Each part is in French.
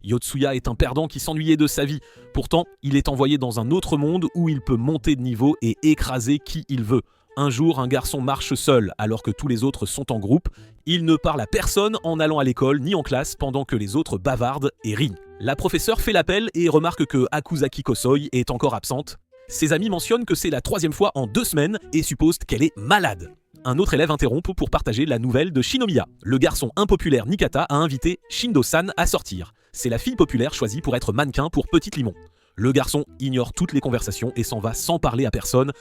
Yotsuya est un perdant qui s'ennuyait de sa vie. Pourtant, il est envoyé dans un autre monde où il peut monter de niveau et écraser qui il veut. Un jour, un garçon marche seul alors que tous les autres sont en groupe. Il ne parle à personne en allant à l'école ni en classe pendant que les autres bavardent et rient. La professeure fait l'appel et remarque que Akuzaki Kosoi est encore absente. Ses amis mentionnent que c'est la 3e fois en 2 semaines et supposent qu'elle est malade. Un autre élève interrompt pour partager la nouvelle de Shinomiya. Le garçon impopulaire Nikata a invité Shindo-san à sortir. C'est la fille populaire choisie pour être mannequin pour Petite Limon. Le garçon ignore toutes les conversations et s'en va sans parler à personne.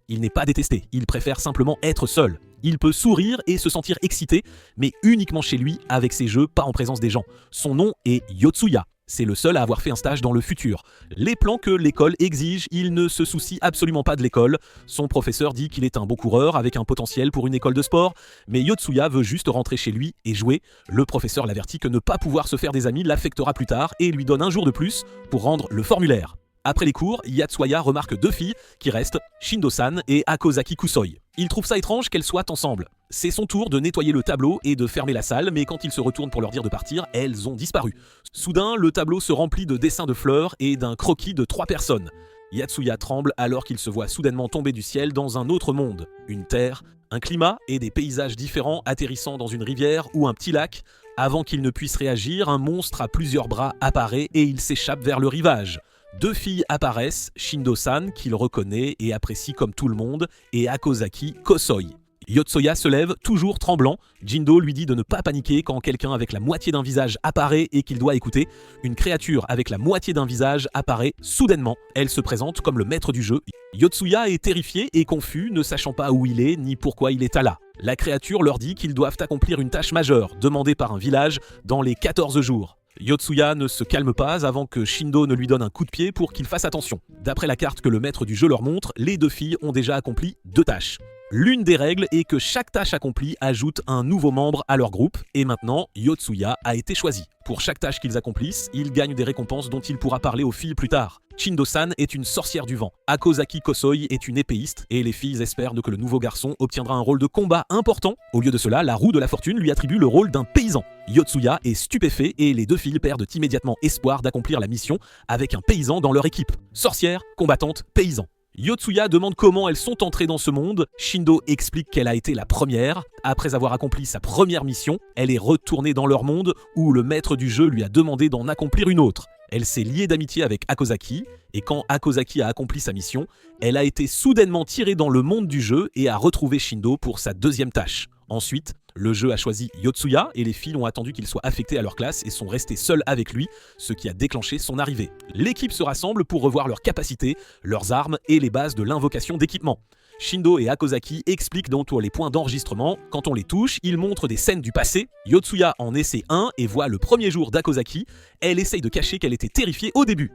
Il n'est pas détesté, il préfère simplement être seul. Il peut sourire et se sentir excité, mais uniquement chez lui, avec ses jeux, pas en présence des gens. Son nom est Yotsuya. C'est le seul à avoir fait un stage dans le futur. Les plans que l'école exige, il ne se soucie absolument pas de l'école. Son professeur dit qu'il est un bon coureur avec un potentiel pour une école de sport, mais Yotsuya veut juste rentrer chez lui et jouer. Le professeur l'avertit que ne pas pouvoir se faire des amis l'affectera plus tard et lui donne un jour de plus pour rendre le formulaire. Après les cours, Yotsuya remarque 2 filles qui restent, Shindo-san et Akuzaki Kusoi. Il trouve ça étrange qu'elles soient ensemble. C'est son tour de nettoyer le tableau et de fermer la salle, mais quand il se retourne pour leur dire de partir, elles ont disparu. Soudain, le tableau se remplit de dessins de fleurs et d'un croquis de 3 personnes. Yotsuya tremble alors qu'il se voit soudainement tomber du ciel dans un autre monde. Une terre, un climat et des paysages différents atterrissant dans une rivière ou un petit lac. Avant qu'il ne puisse réagir, un monstre à plusieurs bras apparaît et il s'échappe vers le rivage. 2 filles apparaissent, Shindo-san, qu'il reconnaît et apprécie comme tout le monde, et Akuzaki Kosoi. Yotsuya se lève, toujours tremblant. Jindo lui dit de ne pas paniquer quand quelqu'un avec la moitié d'un visage apparaît et qu'il doit écouter. Une créature avec la moitié d'un visage apparaît soudainement. Elle se présente comme le maître du jeu. Yotsuya est terrifié et confus, ne sachant pas où il est ni pourquoi il est là. La créature leur dit qu'ils doivent accomplir une tâche majeure, demandée par un village, dans les 14 jours. Yotsuya ne se calme pas avant que Shindo ne lui donne un coup de pied pour qu'il fasse attention. D'après la carte que le maître du jeu leur montre, les 2 filles ont déjà accompli 2 tâches. L'une des règles est que chaque tâche accomplie ajoute un nouveau membre à leur groupe, et maintenant, Yotsuya a été choisi. Pour chaque tâche qu'ils accomplissent, ils gagnent des récompenses dont il pourra parler aux filles plus tard. Shindo-san est une sorcière du vent, Akuzaki Kosoi est une épéiste, et les filles espèrent que le nouveau garçon obtiendra un rôle de combat important. Au lieu de cela, la roue de la fortune lui attribue le rôle d'un paysan. Yotsuya est stupéfait et les 2 filles perdent immédiatement espoir d'accomplir la mission avec un paysan dans leur équipe. Sorcière, combattante, paysan. Yotsuya demande comment elles sont entrées dans ce monde. Shindo explique qu'elle a été la première. Après avoir accompli sa première mission, elle est retournée dans leur monde où le maître du jeu lui a demandé d'en accomplir une autre. Elle s'est liée d'amitié avec Akuzaki, et quand Akuzaki a accompli sa mission, elle a été soudainement tirée dans le monde du jeu et a retrouvé Shindo pour sa 2e tâche. Ensuite, le jeu a choisi Yotsuya et les filles ont attendu qu'il soit affecté à leur classe et sont restées seules avec lui, ce qui a déclenché son arrivée. L'équipe se rassemble pour revoir leurs capacités, leurs armes et les bases de l'invocation d'équipement. Shindo et Akuzaki expliquent donc les points d'enregistrement. Quand on les touche, ils montrent des scènes du passé. Yotsuya en essaie un et voit le premier jour d'Akuzaki. Elle essaye de cacher qu'elle était terrifiée au début.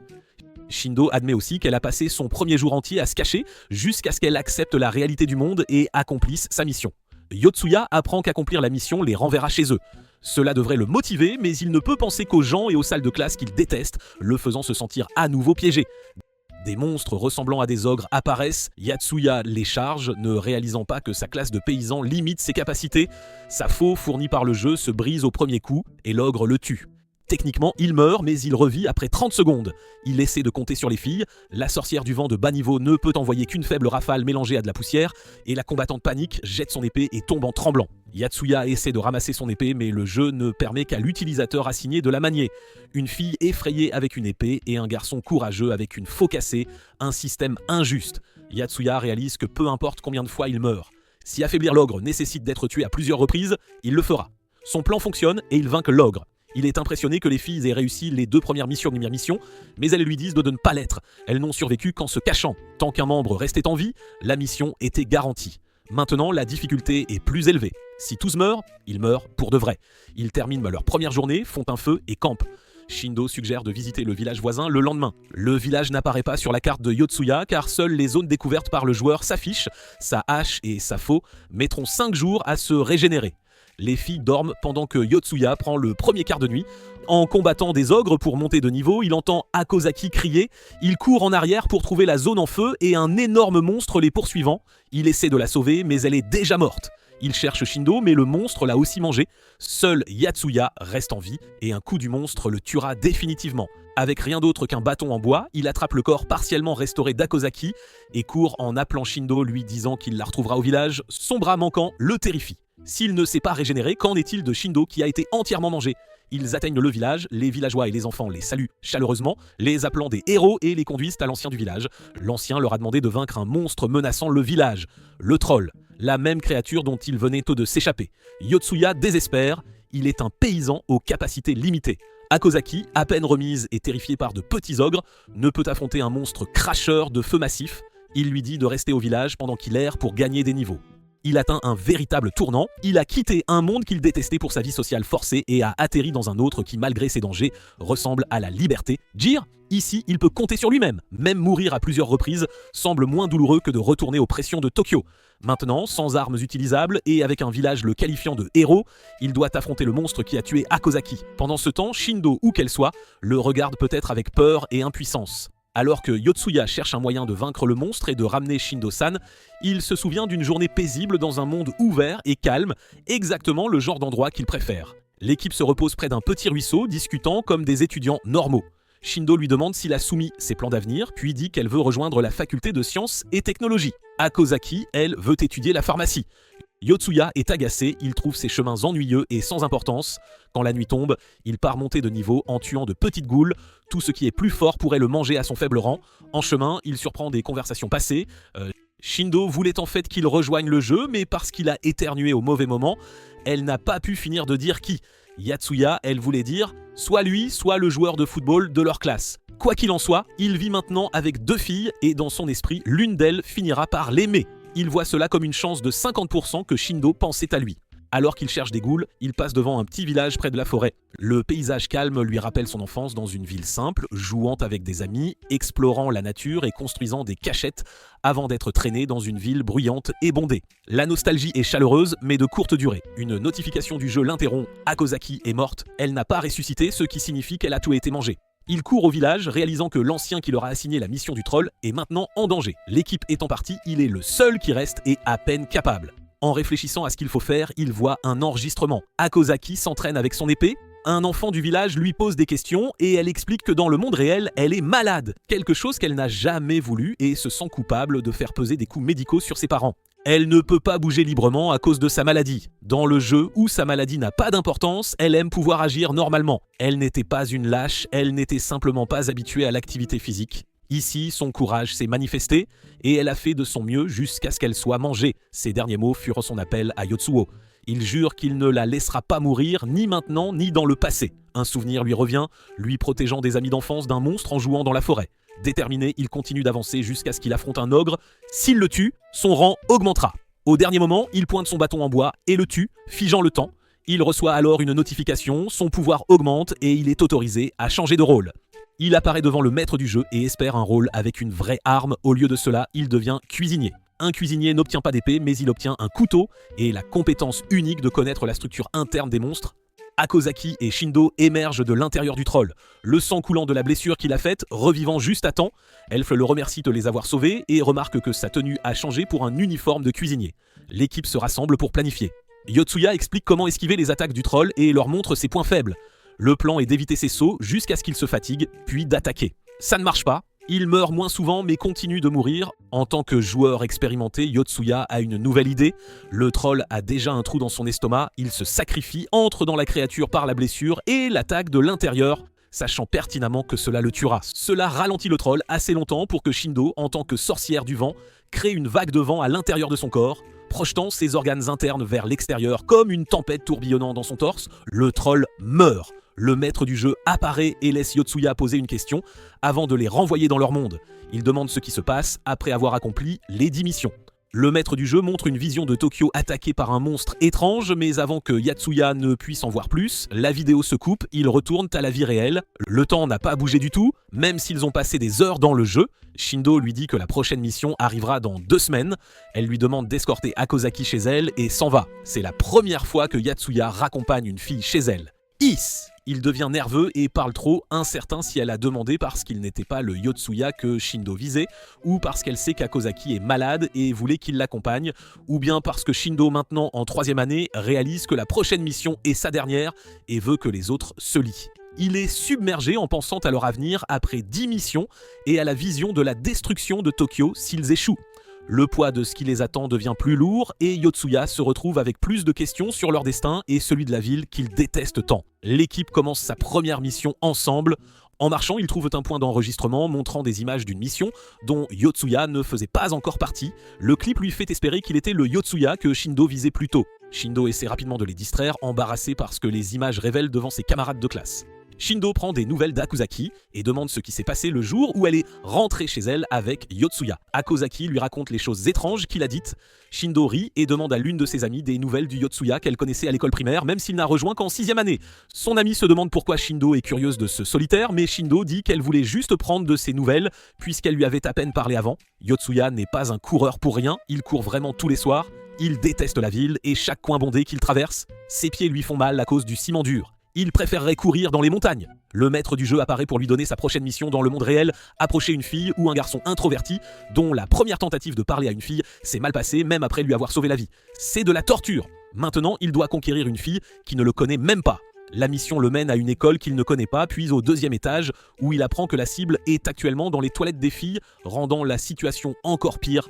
Shindo admet aussi qu'elle a passé son premier jour entier à se cacher jusqu'à ce qu'elle accepte la réalité du monde et accomplisse sa mission. Yotsuya apprend qu'accomplir la mission les renverra chez eux. Cela devrait le motiver, mais il ne peut penser qu'aux gens et aux salles de classe qu'il déteste, le faisant se sentir à nouveau piégé. Des monstres ressemblant à des ogres apparaissent, Yotsuya les charge, ne réalisant pas que sa classe de paysans limite ses capacités. Sa faux fournie par le jeu se brise au premier coup et l'ogre le tue. Techniquement, il meurt, mais il revit après 30 secondes. Il essaie de compter sur les filles. La sorcière du vent de bas niveau ne peut envoyer qu'une faible rafale mélangée à de la poussière, et la combattante panique, jette son épée et tombe en tremblant. Yotsuya essaie de ramasser son épée, mais le jeu ne permet qu'à l'utilisateur assigné de la manier. Une fille effrayée avec une épée et un garçon courageux avec une faux cassée, un système injuste. Yotsuya réalise que peu importe combien de fois il meurt. Si affaiblir l'ogre nécessite d'être tué à plusieurs reprises, il le fera. Son plan fonctionne et il vainc l'ogre. Il est impressionné que les filles aient réussi les 2 premières missions, mais elles lui disent de ne pas l'être. Elles n'ont survécu qu'en se cachant. Tant qu'un membre restait en vie, la mission était garantie. Maintenant, la difficulté est plus élevée. Si tous meurent, ils meurent pour de vrai. Ils terminent leur première journée, font un feu et campent. Shindo suggère de visiter le village voisin le lendemain. Le village n'apparaît pas sur la carte de Yotsuya car seules les zones découvertes par le joueur s'affichent. Sa hache et sa faux mettront 5 jours à se régénérer. Les filles dorment pendant que Yotsuya prend le premier quart de nuit. En combattant des ogres pour monter de niveau, il entend Akuzaki crier. Il court en arrière pour trouver la zone en feu et un énorme monstre les poursuivant. Il essaie de la sauver, mais elle est déjà morte. Il cherche Shindo, mais le monstre l'a aussi mangé. Seul Yatsuya reste en vie, et un coup du monstre le tuera définitivement. Avec rien d'autre qu'un bâton en bois, il attrape le corps partiellement restauré d'Akozaki et court en appelant Shindo, lui disant qu'il la retrouvera au village. Son bras manquant le terrifie. S'il ne s'est pas régénéré, qu'en est-il de Shindo qui a été entièrement mangé ? Ils atteignent le village, les villageois et les enfants les saluent chaleureusement, les appelant des héros et les conduisent à l'ancien du village. L'ancien leur a demandé de vaincre un monstre menaçant le village, le troll, la même créature dont il venait tôt de s'échapper. Yotsuya désespère, il est un paysan aux capacités limitées. Akozaki, à peine remise et terrifiée par de petits ogres, ne peut affronter un monstre cracheur de feu massif. Il lui dit de rester au village pendant qu'il erre pour gagner des niveaux. Il atteint un véritable tournant, il a quitté un monde qu'il détestait pour sa vie sociale forcée et a atterri dans un autre qui, malgré ses dangers, ressemble à la liberté. Jir, ici, il peut compter sur lui-même. Même mourir à plusieurs reprises semble moins douloureux que de retourner aux pressions de Tokyo. Maintenant, sans armes utilisables et avec un village le qualifiant de héros, il doit affronter le monstre qui a tué Akozaki. Pendant ce temps, Shindo, où qu'elle soit, le regarde peut-être avec peur et impuissance. Alors que Yotsuya cherche un moyen de vaincre le monstre et de ramener Shindo-san, il se souvient d'une journée paisible dans un monde ouvert et calme, exactement le genre d'endroit qu'il préfère. L'équipe se repose près d'un petit ruisseau, discutant comme des étudiants normaux. Shindo lui demande s'il a soumis ses plans d'avenir, puis dit qu'elle veut rejoindre la faculté de sciences et technologies. Akozaki, elle, veut étudier la pharmacie. Yotsuya est agacé, il trouve ses chemins ennuyeux et sans importance. Quand la nuit tombe, il part monter de niveau en tuant de petites goules. Tout ce qui est plus fort pourrait le manger à son faible rang. En chemin, il surprend des conversations passées. Shindo voulait en fait qu'il rejoigne le jeu, mais parce qu'il a éternué au mauvais moment, elle n'a pas pu finir de dire qui. Yatsuya, elle voulait dire soit lui, soit le joueur de football de leur classe. Quoi qu'il en soit, il vit maintenant avec 2 filles et dans son esprit, l'une d'elles finira par l'aimer. Il voit cela comme une chance de 50% que Shindo pensait à lui. Alors qu'il cherche des goules, il passe devant un petit village près de la forêt. Le paysage calme lui rappelle son enfance dans une ville simple, jouant avec des amis, explorant la nature et construisant des cachettes avant d'être traîné dans une ville bruyante et bondée. La nostalgie est chaleureuse, mais de courte durée. Une notification du jeu l'interrompt, Akozaki est morte, elle n'a pas ressuscité, ce qui signifie qu'elle a tout été mangée. Il court au village, réalisant que l'ancien qui leur a assigné la mission du troll est maintenant en danger. L'équipe étant partie, il est le seul qui reste et à peine capable. En réfléchissant à ce qu'il faut faire, il voit un enregistrement. Akozaki s'entraîne avec son épée. Un enfant du village lui pose des questions et elle explique que dans le monde réel, elle est malade. Quelque chose qu'elle n'a jamais voulu et se sent coupable de faire peser des coups médicaux sur ses parents. Elle ne peut pas bouger librement à cause de sa maladie. Dans le jeu où sa maladie n'a pas d'importance, elle aime pouvoir agir normalement. Elle n'était pas une lâche, elle n'était simplement pas habituée à l'activité physique. Ici, son courage s'est manifesté et elle a fait de son mieux jusqu'à ce qu'elle soit mangée. Ses derniers mots furent son appel à Yotsuo. Il jure qu'il ne la laissera pas mourir, ni maintenant, ni dans le passé. Un souvenir lui revient, lui protégeant des amis d'enfance d'un monstre en jouant dans la forêt. Déterminé, il continue d'avancer jusqu'à ce qu'il affronte un ogre. S'il le tue, son rang augmentera. Au dernier moment, il pointe son bâton en bois et le tue, figeant le temps. Il reçoit alors une notification, son pouvoir augmente et il est autorisé à changer de rôle. Il apparaît devant le maître du jeu et espère un rôle avec une vraie arme. Au lieu de cela, il devient cuisinier. Un cuisinier n'obtient pas d'épée, mais il obtient un couteau et la compétence unique de connaître la structure interne des monstres. Akozaki et Shindo émergent de l'intérieur du troll, le sang coulant de la blessure qu'il a faite, revivant juste à temps. Elf le remercie de les avoir sauvés et remarque que sa tenue a changé pour un uniforme de cuisinier. L'équipe se rassemble pour planifier. Yotsuya explique comment esquiver les attaques du troll et leur montre ses points faibles. Le plan est d'éviter ses sauts jusqu'à ce qu'il se fatigue, puis d'attaquer. Ça ne marche pas. Il meurt moins souvent mais continue de mourir. En tant que joueur expérimenté, Yotsuya a une nouvelle idée. Le troll a déjà un trou dans son estomac, il se sacrifie, entre dans la créature par la blessure et l'attaque de l'intérieur, sachant pertinemment que cela le tuera. Cela ralentit le troll assez longtemps pour que Shindo, en tant que sorcière du vent, crée une vague de vent à l'intérieur de son corps, projetant ses organes internes vers l'extérieur comme une tempête tourbillonnant dans son torse. Le troll meurt. Le maître du jeu apparaît et laisse Yotsuya poser une question avant de les renvoyer dans leur monde. Il demande ce qui se passe après avoir accompli les 10 missions. Le maître du jeu montre une vision de Tokyo attaquée par un monstre étrange, mais avant que Yatsuya ne puisse en voir plus, la vidéo se coupe, ils retournent à la vie réelle. Le temps n'a pas bougé du tout, même s'ils ont passé des heures dans le jeu. Shindo lui dit que la prochaine mission arrivera dans 2 semaines. Elle lui demande d'escorter Akozaki chez elle et s'en va. C'est la première fois que Yatsuya raccompagne une fille chez elle. Il devient nerveux et parle trop, incertain si elle a demandé parce qu'il n'était pas le Yotsuya que Shindo visait, ou parce qu'elle sait qu'Akozaki est malade et voulait qu'il l'accompagne, ou bien parce que Shindo, maintenant en 3e année, réalise que la prochaine mission est sa dernière et veut que les autres se lient. Il est submergé en pensant à leur avenir après 10 missions et à la vision de la destruction de Tokyo s'ils échouent. Le poids de ce qui les attend devient plus lourd et Yotsuya se retrouve avec plus de questions sur leur destin et celui de la ville qu'il déteste tant. L'équipe commence sa première mission ensemble. En marchant, ils trouvent un point d'enregistrement montrant des images d'une mission dont Yotsuya ne faisait pas encore partie. Le clip lui fait espérer qu'il était le Yotsuya que Shindo visait plus tôt. Shindo essaie rapidement de les distraire, embarrassé par ce que les images révèlent devant ses camarades de classe. Shindo prend des nouvelles d'Akozaki et demande ce qui s'est passé le jour où elle est rentrée chez elle avec Yotsuya. Akozaki lui raconte les choses étranges qu'il a dites. Shindo rit et demande à l'une de ses amies des nouvelles du Yotsuya qu'elle connaissait à l'école primaire, même s'il n'a rejoint qu'en 6e année. Son amie se demande pourquoi Shindo est curieuse de ce solitaire, mais Shindo dit qu'elle voulait juste prendre de ses nouvelles, puisqu'elle lui avait à peine parlé avant. Yotsuya n'est pas un coureur pour rien, il court vraiment tous les soirs. Il déteste la ville et chaque coin bondé qu'il traverse. Ses pieds lui font mal à cause du ciment dur. Il préférerait courir dans les montagnes. Le maître du jeu apparaît pour lui donner sa prochaine mission dans le monde réel, approcher une fille ou un garçon introverti dont la première tentative de parler à une fille s'est mal passée même après lui avoir sauvé la vie. C'est de la torture. Maintenant, il doit conquérir une fille qui ne le connaît même pas. La mission le mène à une école qu'il ne connaît pas, puis au 2e étage où il apprend que la cible est actuellement dans les toilettes des filles, rendant la situation encore pire.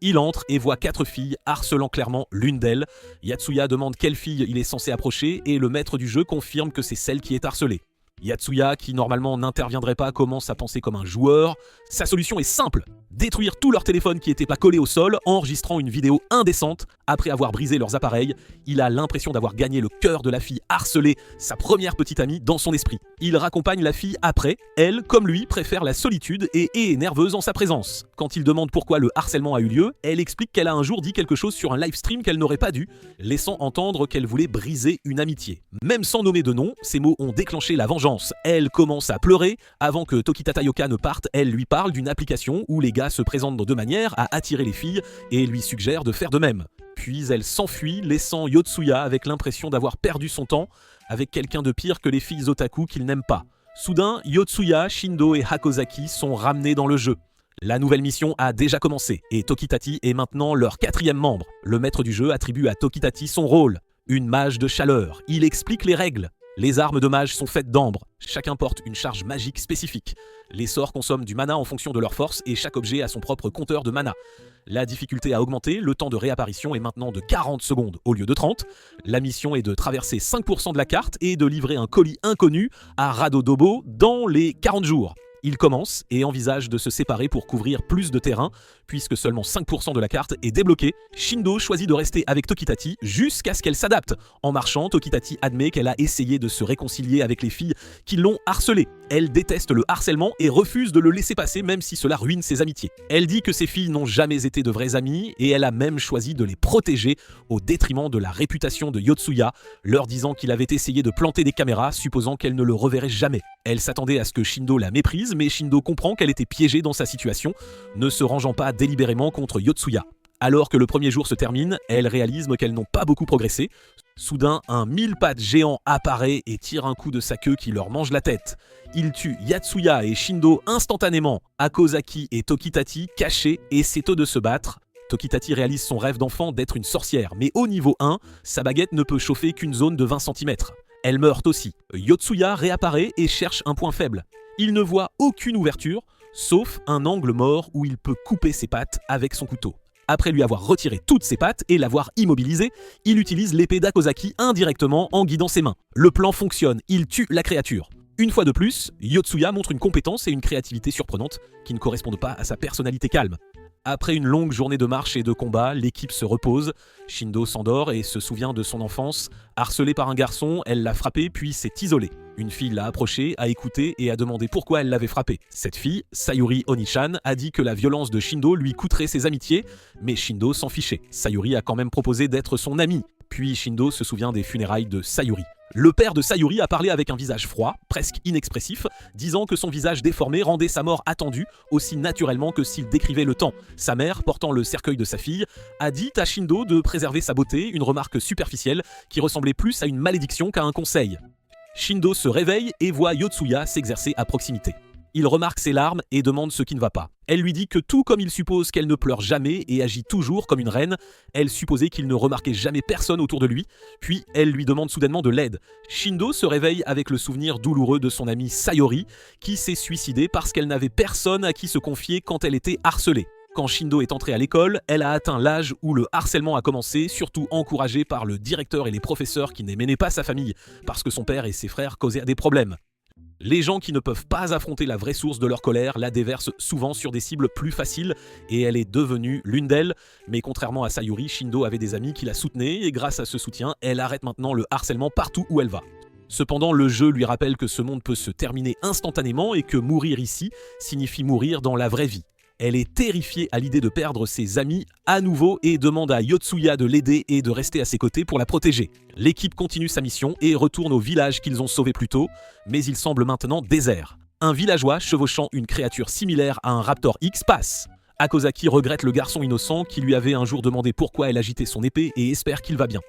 Il entre et voit 4 filles harcelant clairement l'une d'elles. Yatsuya demande quelle fille il est censé approcher et le maître du jeu confirme que c'est celle qui est harcelée. Yatsuya, qui normalement n'interviendrait pas, commence à penser comme un joueur. Sa solution est simple, détruire tous leurs téléphones qui n'étaient pas collés au sol, enregistrant une vidéo indécente. Après avoir brisé leurs appareils, il a l'impression d'avoir gagné le cœur de la fille harcelée, sa première petite amie, dans son esprit. Il raccompagne la fille après, elle, comme lui, préfère la solitude et est nerveuse en sa présence. Quand il demande pourquoi le harcèlement a eu lieu, elle explique qu'elle a un jour dit quelque chose sur un live stream qu'elle n'aurait pas dû, laissant entendre qu'elle voulait briser une amitié. Même sans nommer de nom, ces mots ont déclenché la vengeance. Elle commence à pleurer. Avant que Tokita Tayoka ne parte, elle lui parle d'une application où les gars se présentent de 2 manières à attirer les filles et lui suggère de faire de même. Puis elle s'enfuit, laissant Yotsuya avec l'impression d'avoir perdu son temps avec quelqu'un de pire que les filles otaku qu'il n'aime pas. Soudain, Yotsuya, Shindo et Hakozaki sont ramenés dans le jeu. La nouvelle mission a déjà commencé et Tokitati est maintenant leur 4e membre. Le maître du jeu attribue à Tokitati son rôle, une mage de chaleur. Il explique les règles. Les armes de mage sont faites d'ambre, chacun porte une charge magique spécifique. Les sorts consomment du mana en fonction de leur force et chaque objet a son propre compteur de mana. La difficulté a augmenté, le temps de réapparition est maintenant de 40 secondes au lieu de 30. La mission est de traverser 5% de la carte et de livrer un colis inconnu à Radodobo dans les 40 jours. Il commence et envisage de se séparer pour couvrir plus de terrain, puisque seulement 5% de la carte est débloquée. Shindo choisit de rester avec Tokitati jusqu'à ce qu'elle s'adapte. En marchant, Tokitati admet qu'elle a essayé de se réconcilier avec les filles qui l'ont harcelée. Elle déteste le harcèlement et refuse de le laisser passer même si cela ruine ses amitiés. Elle dit que ces filles n'ont jamais été de vraies amies et elle a même choisi de les protéger au détriment de la réputation de Yotsuya, leur disant qu'il avait essayé de planter des caméras, supposant qu'elle ne le reverrait jamais. Elle s'attendait à ce que Shindo la méprise, mais Shindo comprend qu'elle était piégée dans sa situation, ne se rangeant pas délibérément contre Yotsuya. Alors que le premier jour se termine, elle réalise qu'elles n'ont pas beaucoup progressé. Soudain, un 1000 pattes géant apparaît et tire un coup de sa queue qui leur mange la tête. Il tue Yatsuya et Shindo instantanément, Akozaki et Tokitati cachés et c'est eux de se battre. Tokitati réalise son rêve d'enfant d'être une sorcière, mais au niveau 1, sa baguette ne peut chauffer qu'une zone de 20 cm. Elle meurt aussi. Yotsuya réapparaît et cherche un point faible. Il ne voit aucune ouverture, sauf un angle mort où il peut couper ses pattes avec son couteau. Après lui avoir retiré toutes ses pattes et l'avoir immobilisé, il utilise l'épée d'Akozaki indirectement en guidant ses mains. Le plan fonctionne, il tue la créature. Une fois de plus, Yotsuya montre une compétence et une créativité surprenantes qui ne correspondent pas à sa personnalité calme. Après une longue journée de marche et de combat, l'équipe se repose. Shindo s'endort et se souvient de son enfance. Harcelée par un garçon, elle l'a frappé puis s'est isolée. Une fille l'a approchée, a écouté et a demandé pourquoi elle l'avait frappé. Cette fille, Sayuri Onichan, a dit que la violence de Shindo lui coûterait ses amitiés, mais Shindo s'en fichait. Sayuri a quand même proposé d'être son amie. Puis Shindo se souvient des funérailles de Sayuri. Le père de Sayuri a parlé avec un visage froid, presque inexpressif, disant que son visage déformé rendait sa mort attendue aussi naturellement que s'il décrivait le temps. Sa mère, portant le cercueil de sa fille, a dit à Shindo de préserver sa beauté, une remarque superficielle qui ressemblait plus à une malédiction qu'à un conseil. Shindo se réveille et voit Yotsuya s'exercer à proximité. Il remarque ses larmes et demande ce qui ne va pas. Elle lui dit que tout comme il suppose qu'elle ne pleure jamais et agit toujours comme une reine, elle supposait qu'il ne remarquait jamais personne autour de lui, puis elle lui demande soudainement de l'aide. Shindo se réveille avec le souvenir douloureux de son amie Sayori, qui s'est suicidée parce qu'elle n'avait personne à qui se confier quand elle était harcelée. Quand Shindo est entrée à l'école, elle a atteint l'âge où le harcèlement a commencé, surtout encouragé par le directeur et les professeurs qui n'aimaient pas sa famille, parce que son père et ses frères causaient des problèmes. Les gens qui ne peuvent pas affronter la vraie source de leur colère la déversent souvent sur des cibles plus faciles et elle est devenue l'une d'elles. Mais contrairement à Sayori, Shindo avait des amis qui la soutenaient et grâce à ce soutien, elle arrête maintenant le harcèlement partout où elle va. Cependant, le jeu lui rappelle que ce monde peut se terminer instantanément et que mourir ici signifie mourir dans la vraie vie. Elle est terrifiée à l'idée de perdre ses amis à nouveau et demande à Yotsuya de l'aider et de rester à ses côtés pour la protéger. L'équipe continue sa mission et retourne au village qu'ils ont sauvé plus tôt, mais il semble maintenant désert. Un villageois chevauchant une créature similaire à un Raptor X passe. Akozaki regrette le garçon innocent qui lui avait un jour demandé pourquoi elle agitait son épée et espère qu'il va bien.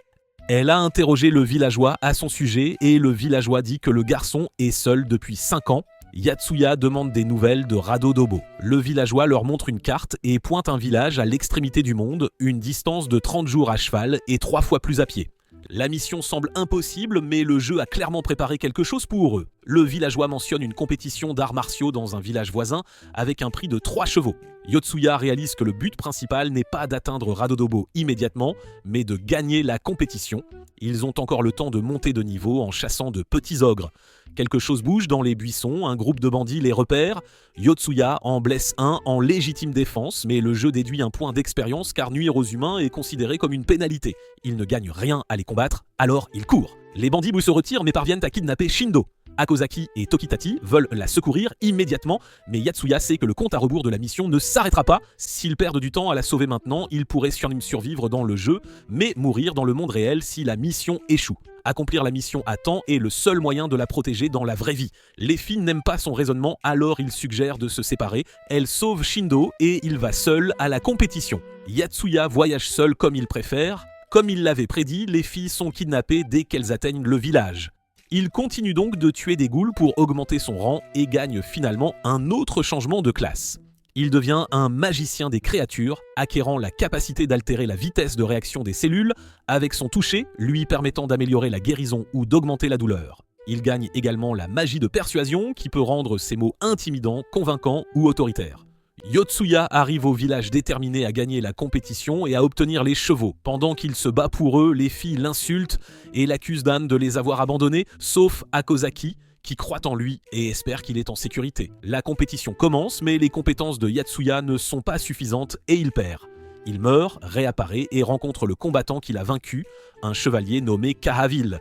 Elle a interrogé le villageois à son sujet et le villageois dit que le garçon est seul depuis 5 ans. Yotsuya demande des nouvelles de Radodobo. Le villageois leur montre une carte et pointe un village à l'extrémité du monde, une distance de 30 jours à cheval et 3 fois plus à pied. La mission semble impossible, mais le jeu a clairement préparé quelque chose pour eux. Le villageois mentionne une compétition d'arts martiaux dans un village voisin avec un prix de 3 chevaux. Yotsuya réalise que le but principal n'est pas d'atteindre Radodobo immédiatement, mais de gagner la compétition. Ils ont encore le temps de monter de niveau en chassant de petits ogres. Quelque chose bouge dans les buissons, un groupe de bandits les repère. Yotsuya en blesse un en légitime défense, mais le jeu déduit un point d'expérience car nuire aux humains est considéré comme une pénalité. Il ne gagne rien à les combattre, alors il court. Les bandits se retirent mais parviennent à kidnapper Shindo. Akozaki et Tokitachi veulent la secourir immédiatement, mais Yotsuya sait que le compte à rebours de la mission ne s'arrêtera pas. S'ils perdent du temps à la sauver maintenant, ils pourraient survivre dans le jeu, mais mourir dans le monde réel si la mission échoue. Accomplir la mission à temps est le seul moyen de la protéger dans la vraie vie. Les filles n'aiment pas son raisonnement, alors il suggère de se séparer. Elle sauve Shindo et il va seul à la compétition. Yotsuya voyage seul comme il préfère. Comme il l'avait prédit, les filles sont kidnappées dès qu'elles atteignent le village. Il continue donc de tuer des ghouls pour augmenter son rang et gagne finalement un autre changement de classe. Il devient un magicien des créatures, acquérant la capacité d'altérer la vitesse de réaction des cellules avec son toucher, lui permettant d'améliorer la guérison ou d'augmenter la douleur. Il gagne également la magie de persuasion qui peut rendre ses mots intimidants, convaincants ou autoritaires. Yotsuya arrive au village déterminé à gagner la compétition et à obtenir les chevaux. Pendant qu'il se bat pour eux, les filles l'insultent et l'accusent d'Anne de les avoir abandonnés, sauf Akozaki, qui croit en lui et espère qu'il est en sécurité. La compétition commence, mais les compétences de Yotsuya ne sont pas suffisantes et il perd. Il meurt, réapparaît et rencontre le combattant qu'il a vaincu, un chevalier nommé Kahaville.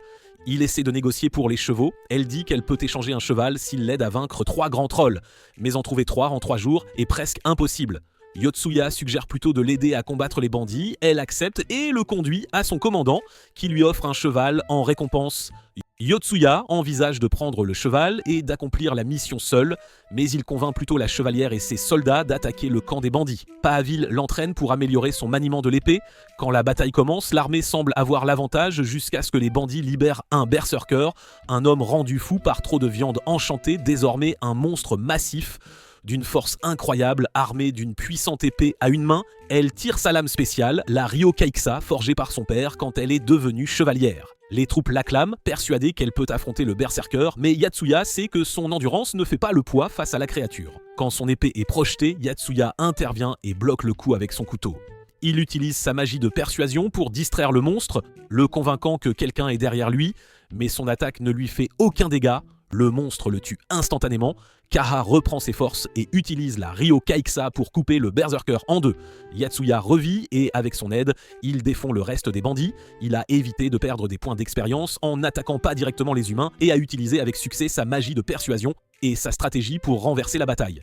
Il essaie de négocier pour les chevaux, elle dit qu'elle peut échanger un cheval s'il l'aide à vaincre 3 grands trolls, mais en trouver 3 en 3 jours est presque impossible. Yotsuya suggère plutôt de l'aider à combattre les bandits, elle accepte et le conduit à son commandant qui lui offre un cheval en récompense. Yotsuya envisage de prendre le cheval et d'accomplir la mission seul, mais il convainc plutôt la chevalière et ses soldats d'attaquer le camp des bandits. Kahaville l'entraîne pour améliorer son maniement de l'épée. Quand la bataille commence, l'armée semble avoir l'avantage jusqu'à ce que les bandits libèrent un berserker, un homme rendu fou par trop de viande enchantée, désormais un monstre massif. D'une force incroyable, armée d'une puissante épée à une main, elle tire sa lame spéciale, la Ryokaiksa, forgée par son père quand elle est devenue chevalière. Les troupes l'acclament, persuadées qu'elle peut affronter le berserker, mais Yotsuya sait que son endurance ne fait pas le poids face à la créature. Quand son épée est projetée, Yotsuya intervient et bloque le coup avec son couteau. Il utilise sa magie de persuasion pour distraire le monstre, le convainquant que quelqu'un est derrière lui, mais son attaque ne lui fait aucun dégât. Le monstre le tue instantanément. Kaha reprend ses forces et utilise la Ryokaiksa pour couper le berserker en 2. Yotsuya revit et avec son aide, il défend le reste des bandits. Il a évité de perdre des points d'expérience en n'attaquant pas directement les humains et a utilisé avec succès sa magie de persuasion et sa stratégie pour renverser la bataille.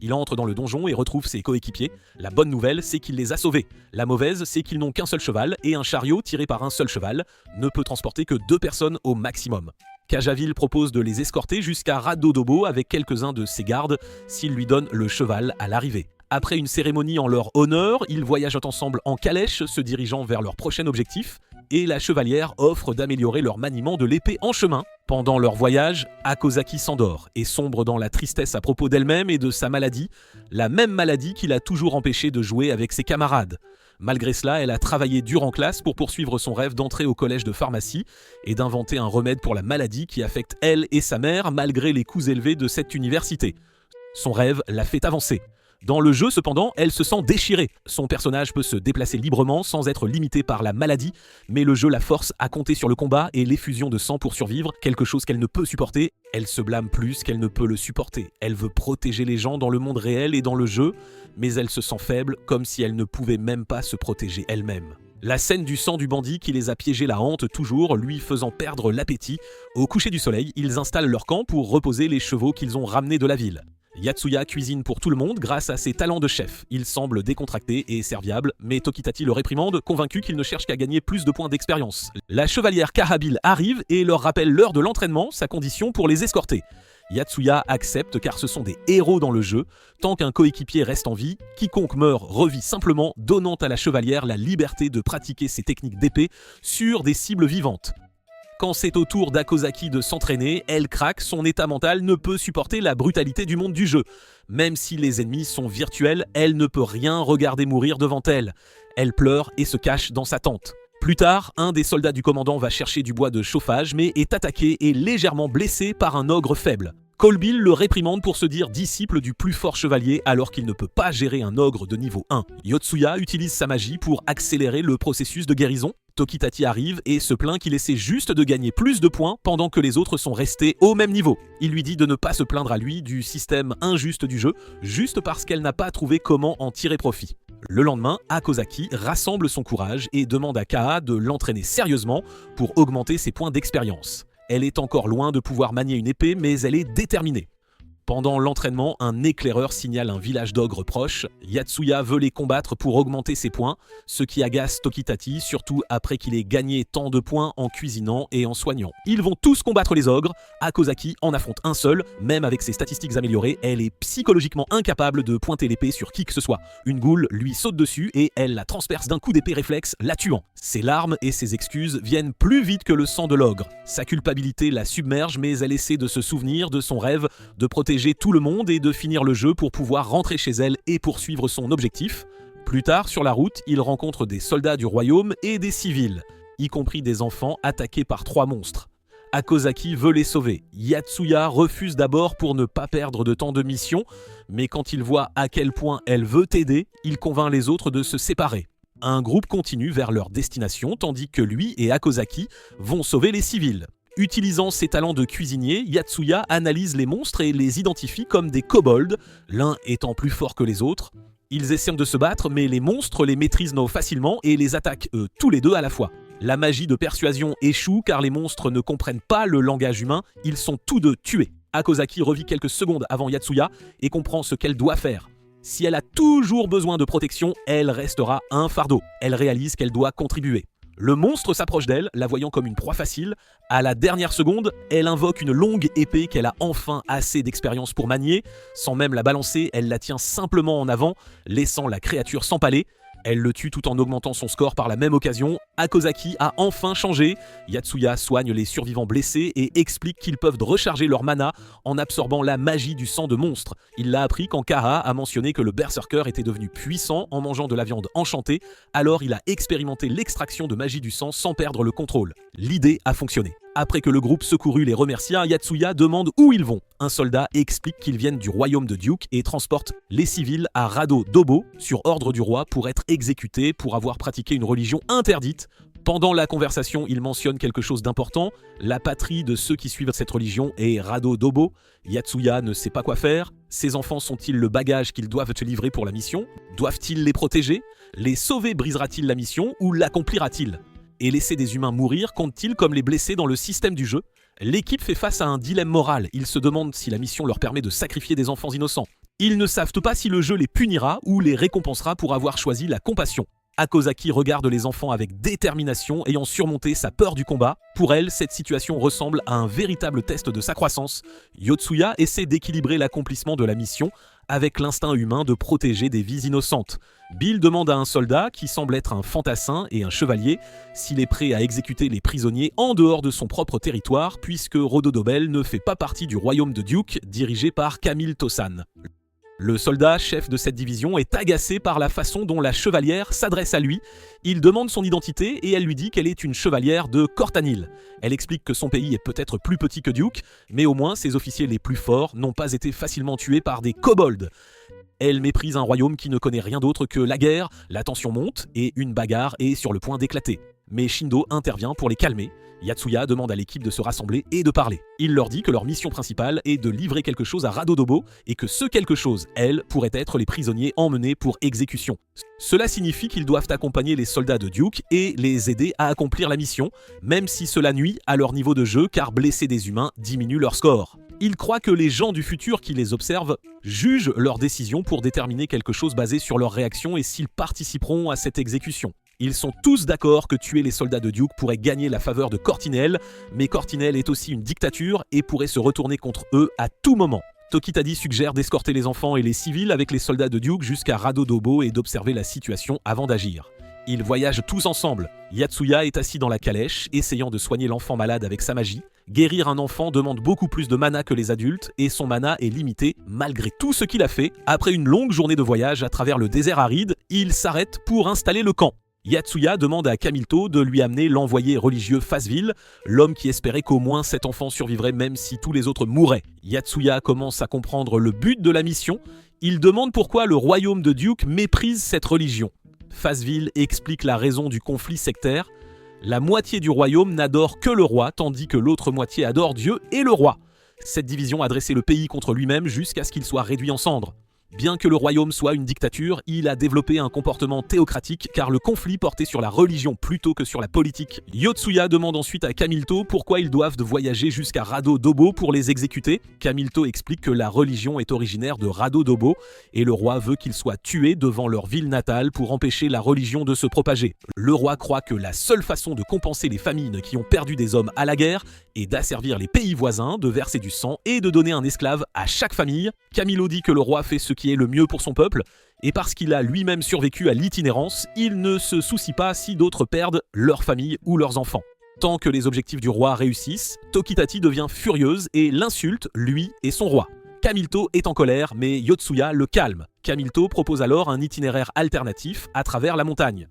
Il entre dans le donjon et retrouve ses coéquipiers. La bonne nouvelle, c'est qu'il les a sauvés. La mauvaise, c'est qu'ils n'ont qu'un seul cheval et un chariot tiré par un seul cheval ne peut transporter que 2 personnes au maximum. Kahaville propose de les escorter jusqu'à Radodobo avec quelques-uns de ses gardes s'ils lui donnent le cheval à l'arrivée. Après une cérémonie en leur honneur, ils voyagent ensemble en calèche, se dirigeant vers leur prochain objectif. et la chevalière offre d'améliorer leur maniement de l'épée en chemin. Pendant leur voyage, Akozaki s'endort et sombre dans la tristesse à propos d'elle-même et de sa maladie, la même maladie qui l'a toujours empêchée de jouer avec ses camarades. Malgré cela, elle a travaillé dur en classe pour poursuivre son rêve d'entrer au collège de pharmacie et d'inventer un remède pour la maladie qui affecte elle et sa mère malgré les coûts élevés de cette université. Son rêve l'a fait avancer. Dans le jeu, cependant, elle se sent déchirée. Son personnage peut se déplacer librement sans être limité par la maladie, mais le jeu la force à compter sur le combat et l'effusion de sang pour survivre, quelque chose qu'elle ne peut supporter. Elle se blâme plus qu'elle ne peut le supporter. Elle veut protéger les gens dans le monde réel et dans le jeu, mais elle se sent faible, comme si elle ne pouvait même pas se protéger elle-même. La scène du sang du bandit qui les a piégés la hante toujours, lui faisant perdre l'appétit. Au coucher du soleil, ils installent leur camp pour reposer les chevaux qu'ils ont ramenés de la ville. Yatsuya cuisine pour tout le monde grâce à ses talents de chef. Il semble décontracté et serviable, mais Tokitachi le réprimande, convaincu qu'il ne cherche qu'à gagner plus de points d'expérience. La chevalière Kahabil arrive et leur rappelle l'heure de l'entraînement, sa condition pour les escorter. Yatsuya accepte car ce sont des héros dans le jeu. Tant qu'un coéquipier reste en vie, quiconque meurt revit simplement, donnant à la chevalière la liberté de pratiquer ses techniques d'épée sur des cibles vivantes. Quand c'est au tour d'Akozaki de s'entraîner, elle craque, son état mental ne peut supporter la brutalité du monde du jeu. Même si les ennemis sont virtuels, elle ne peut rien regarder mourir devant elle. Elle pleure et se cache dans sa tente. Plus tard, un des soldats du commandant va chercher du bois de chauffage mais est attaqué et légèrement blessé par un ogre faible. Colbill le réprimande pour se dire disciple du plus fort chevalier alors qu'il ne peut pas gérer un ogre de niveau 1. Yotsuya utilise sa magie pour accélérer le processus de guérison. Tokitachi arrive et se plaint qu'il essaie juste de gagner plus de points pendant que les autres sont restés au même niveau. Il lui dit de ne pas se plaindre à lui du système injuste du jeu, juste parce qu'elle n'a pas trouvé comment en tirer profit. Le lendemain, Akozaki rassemble son courage et demande à Kaha de l'entraîner sérieusement pour augmenter ses points d'expérience. Elle est encore loin de pouvoir manier une épée, mais elle est déterminée. Pendant l'entraînement, un éclaireur signale un village d'ogres proche. Yatsuya veut les combattre pour augmenter ses points, ce qui agace Tokitachi, surtout après qu'il ait gagné tant de points en cuisinant et en soignant. Ils vont tous combattre les ogres. Akozaki en affronte un seul. Même avec ses statistiques améliorées, elle est psychologiquement incapable de pointer l'épée sur qui que ce soit. Une goule lui saute dessus et elle la transperce d'un coup d'épée réflexe, la tuant. Ses larmes et ses excuses viennent plus vite que le sang de l'ogre. Sa culpabilité la submerge, mais elle essaie de se souvenir de son rêve de protéger tout le monde et de finir le jeu pour pouvoir rentrer chez elle et poursuivre son objectif. Plus tard, sur la route, il rencontre des soldats du royaume et des civils, y compris des enfants attaqués par 3 monstres. Akozaki veut les sauver. Yatsuya refuse d'abord pour ne pas perdre de temps de mission, mais quand il voit à quel point elle veut aider, il convainc les autres de se séparer. Un groupe continue vers leur destination, tandis que lui et Akozaki vont sauver les civils. Utilisant ses talents de cuisinier, Yatsuya analyse les monstres et les identifie comme des kobolds, l'un étant plus fort que les autres. Ils essaient de se battre, mais les monstres les maîtrisent facilement et les attaquent tous les deux à la fois. La magie de persuasion échoue car les monstres ne comprennent pas le langage humain, ils sont tous deux tués. Akozaki revit quelques secondes avant Yatsuya et comprend ce qu'elle doit faire. Si elle a toujours besoin de protection, elle restera un fardeau. Elle réalise qu'elle doit contribuer. Le monstre s'approche d'elle, la voyant comme une proie facile. À la dernière seconde, elle invoque une longue épée qu'elle a enfin assez d'expérience pour manier. Sans même la balancer, elle la tient simplement en avant, laissant la créature s'empaler. Elle le tue tout en augmentant son score par la même occasion. Akozaki a enfin changé. Yatsuya soigne les survivants blessés et explique qu'ils peuvent recharger leur mana en absorbant la magie du sang de monstre. Il l'a appris quand Kaha a mentionné que le berserker était devenu puissant en mangeant de la viande enchantée, alors il a expérimenté l'extraction de magie du sang sans perdre le contrôle. L'idée a fonctionné. Après que le groupe secouru les remercia, Yatsuya demande où ils vont. Un soldat explique qu'ils viennent du royaume de Duke et transportent les civils à Rado Dobo sur ordre du roi pour être exécutés pour avoir pratiqué une religion interdite. Pendant la conversation, il mentionne quelque chose d'important. La patrie de ceux qui suivent cette religion est Rado Dobo. Yatsuya ne sait pas quoi faire. Ses enfants sont-ils le bagage qu'ils doivent livrer pour la mission? Doivent-ils les protéger? Les sauver brisera-t-il la mission ou l'accomplira-t-il? Et laisser des humains mourir compte-t-il comme les blessés dans le système du jeu? L'équipe fait face à un dilemme moral. Ils se demandent si la mission leur permet de sacrifier des enfants innocents. Ils ne savent pas si le jeu les punira ou les récompensera pour avoir choisi la compassion. Akozaki regarde les enfants avec détermination, ayant surmonté sa peur du combat. Pour elle, cette situation ressemble à un véritable test de sa croissance. Yotsuya essaie d'équilibrer l'accomplissement de la mission avec l'instinct humain de protéger des vies innocentes. Bill demande à un soldat, qui semble être un fantassin et un chevalier, s'il est prêt à exécuter les prisonniers en dehors de son propre territoire, puisque Rhodo-Dobel ne fait pas partie du royaume de Duke, dirigé par Camille Tossan. Le soldat, chef de cette division, est agacé par la façon dont la chevalière s'adresse à lui. Il demande son identité et elle lui dit qu'elle est une chevalière de Cortanil. Elle explique que son pays est peut-être plus petit que Duke, mais au moins ses officiers les plus forts n'ont pas été facilement tués par des kobolds. Elle méprise un royaume qui ne connaît rien d'autre que la guerre, la tension monte et une bagarre est sur le point d'éclater. Mais Shindo intervient pour les calmer. Yatsuya demande à l'équipe de se rassembler et de parler. Il leur dit que leur mission principale est de livrer quelque chose à Rado-Dobo et que ce quelque chose, elle, pourrait être les prisonniers emmenés pour exécution. Cela signifie qu'ils doivent accompagner les soldats de Duke et les aider à accomplir la mission, même si cela nuit à leur niveau de jeu car blesser des humains diminue leur score. Ils croient que les gens du futur qui les observent jugent leurs décisions pour déterminer quelque chose basé sur leur réaction et s'ils participeront à cette exécution. Ils sont tous d'accord que tuer les soldats de Duke pourrait gagner la faveur de Cortinel, mais Cortinel est aussi une dictature et pourrait se retourner contre eux à tout moment. Tokitadi suggère d'escorter les enfants et les civils avec les soldats de Duke jusqu'à Rado-Dobo et d'observer la situation avant d'agir. Ils voyagent tous ensemble. Yatsuya est assis dans la calèche, essayant de soigner l'enfant malade avec sa magie. Guérir un enfant demande beaucoup plus de mana que les adultes et son mana est limité malgré tout ce qu'il a fait. Après une longue journée de voyage à travers le désert aride, il s'arrête pour installer le camp. Yatsuya demande à Kamilto de lui amener l'envoyé religieux Phasville, l'homme qui espérait qu'au moins cet enfant survivrait même si tous les autres mouraient. Yatsuya commence à comprendre le but de la mission. Il demande pourquoi le royaume de Duke méprise cette religion. Phasville explique la raison du conflit sectaire. La moitié du royaume n'adore que le roi, tandis que l'autre moitié adore Dieu et le roi. Cette division a dressé le pays contre lui-même jusqu'à ce qu'il soit réduit en cendres. Bien que le royaume soit une dictature, il a développé un comportement théocratique car le conflit portait sur la religion plutôt que sur la politique. Yotsuya demande ensuite à Kamilto pourquoi ils doivent voyager jusqu'à Rado-Dobo pour les exécuter. Kamilto explique que la religion est originaire de Rado-Dobo et le roi veut qu'ils soient tués devant leur ville natale pour empêcher la religion de se propager. Le roi croit que la seule façon de compenser les famines qui ont perdu des hommes à la guerre est d'asservir les pays voisins, de verser du sang et de donner un esclave à chaque famille. Camilo dit que le roi fait ce qui est le mieux pour son peuple, et parce qu'il a lui-même survécu à l'itinérance, il ne se soucie pas si d'autres perdent leur famille ou leurs enfants. Tant que les objectifs du roi réussissent, Tokitati devient furieuse et l'insulte, lui et son roi. Kamilto est en colère, mais Yotsuya le calme. Kamilto propose alors un itinéraire alternatif à travers la montagne.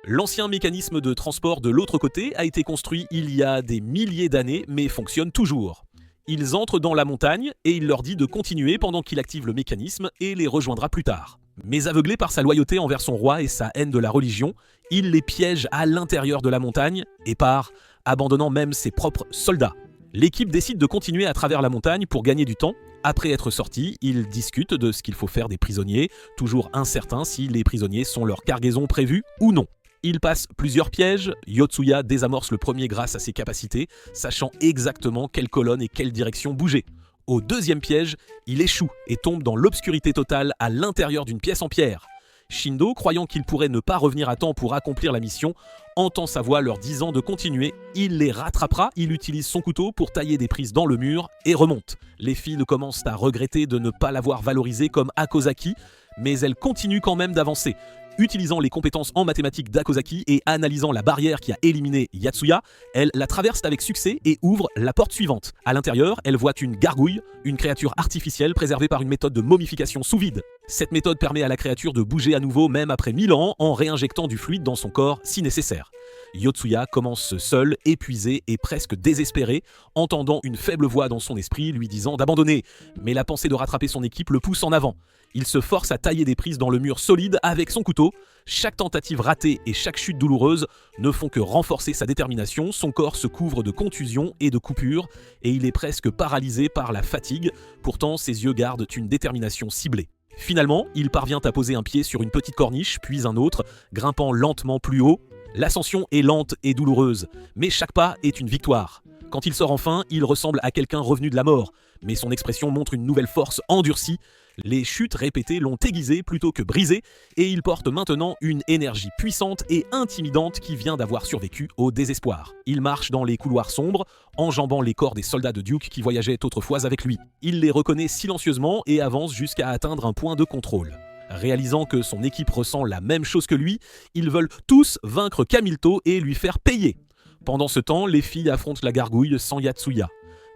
L'ancien mécanisme de transport de l'autre côté a été construit il y a des milliers d'années, mais fonctionne toujours. Ils entrent dans la montagne et il leur dit de continuer pendant qu'il active le mécanisme et les rejoindra plus tard. Mais aveuglé par sa loyauté envers son roi et sa haine de la religion, il les piège à l'intérieur de la montagne et part, abandonnant même ses propres soldats. L'équipe décide de continuer à travers la montagne pour gagner du temps. Après être sortis, ils discutent de ce qu'il faut faire des prisonniers, toujours incertains si les prisonniers sont leur cargaison prévue ou non. Il passe plusieurs pièges, Yotsuya désamorce le premier grâce à ses capacités, sachant exactement quelle colonne et quelle direction bouger. Au deuxième piège, il échoue et tombe dans l'obscurité totale à l'intérieur d'une pièce en pierre. Shindo, croyant qu'il pourrait ne pas revenir à temps pour accomplir la mission, entend sa voix leur disant de continuer. Il les rattrapera, il utilise son couteau pour tailler des prises dans le mur et remonte. Les filles commencent à regretter de ne pas l'avoir valorisé comme Akozaki, mais elles continuent quand même d'avancer. Utilisant les compétences en mathématiques d'Akozaki et analysant la barrière qui a éliminé Yatsuya, elle la traverse avec succès et ouvre la porte suivante. À l'intérieur, elle voit une gargouille, une créature artificielle préservée par une méthode de momification sous vide. Cette méthode permet à la créature de bouger à nouveau même après 1000 ans en réinjectant du fluide dans son corps si nécessaire. Yotsuya commence seul, épuisé et presque désespéré, entendant une faible voix dans son esprit lui disant d'abandonner. Mais la pensée de rattraper son équipe le pousse en avant. Il se force à tailler des prises dans le mur solide avec son couteau. Chaque tentative ratée et chaque chute douloureuse ne font que renforcer sa détermination. Son corps se couvre de contusions et de coupures et il est presque paralysé par la fatigue. Pourtant, ses yeux gardent une détermination ciblée. Finalement, il parvient à poser un pied sur une petite corniche, puis un autre, grimpant lentement plus haut. L'ascension est lente et douloureuse, mais chaque pas est une victoire. Quand il sort enfin, il ressemble à quelqu'un revenu de la mort, mais son expression montre une nouvelle force endurcie. Les chutes répétées l'ont aiguisé plutôt que brisé, et il porte maintenant une énergie puissante et intimidante qui vient d'avoir survécu au désespoir. Il marche dans les couloirs sombres, enjambant les corps des soldats de Duke qui voyageaient autrefois avec lui. Il les reconnaît silencieusement et avance jusqu'à atteindre un point de contrôle. Réalisant que son équipe ressent la même chose que lui, ils veulent tous vaincre Kamilto et lui faire payer. Pendant ce temps, les filles affrontent la gargouille sans Yatsuya.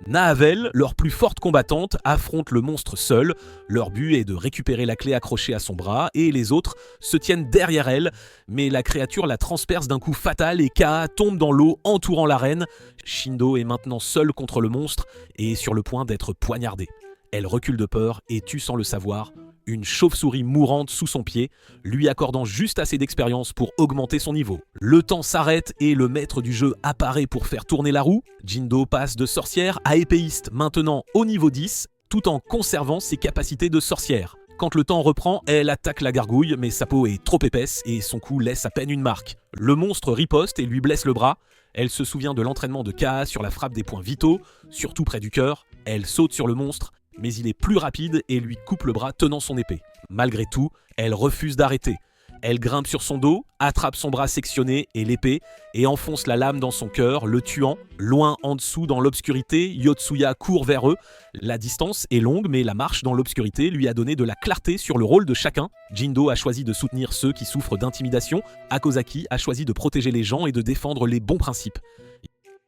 Naavel, leur plus forte combattante, affronte le monstre seul. Leur but est de récupérer la clé accrochée à son bras et les autres se tiennent derrière elle, mais la créature la transperce d'un coup fatal et Kaa tombe dans l'eau entourant la reine. Shindo est maintenant seule contre le monstre et est sur le point d'être poignardée. Elle recule de peur et tue sans le savoir une chauve-souris mourante sous son pied, lui accordant juste assez d'expérience pour augmenter son niveau. Le temps s'arrête et le maître du jeu apparaît pour faire tourner la roue. Jindo passe de sorcière à épéiste, maintenant au niveau 10, tout en conservant ses capacités de sorcière. Quand le temps reprend, elle attaque la gargouille, mais sa peau est trop épaisse et son coup laisse à peine une marque. Le monstre riposte et lui blesse le bras. Elle se souvient de l'entraînement de Kaa sur la frappe des points vitaux, surtout près du cœur. Elle saute sur le monstre, mais il est plus rapide et lui coupe le bras tenant son épée. Malgré tout, elle refuse d'arrêter. Elle grimpe sur son dos, attrape son bras sectionné et l'épée, et enfonce la lame dans son cœur, le tuant. Loin en dessous dans l'obscurité, Yotsuya court vers eux. La distance est longue, mais la marche dans l'obscurité lui a donné de la clarté sur le rôle de chacun. Jindo a choisi de soutenir ceux qui souffrent d'intimidation. Akozaki a choisi de protéger les gens et de défendre les bons principes.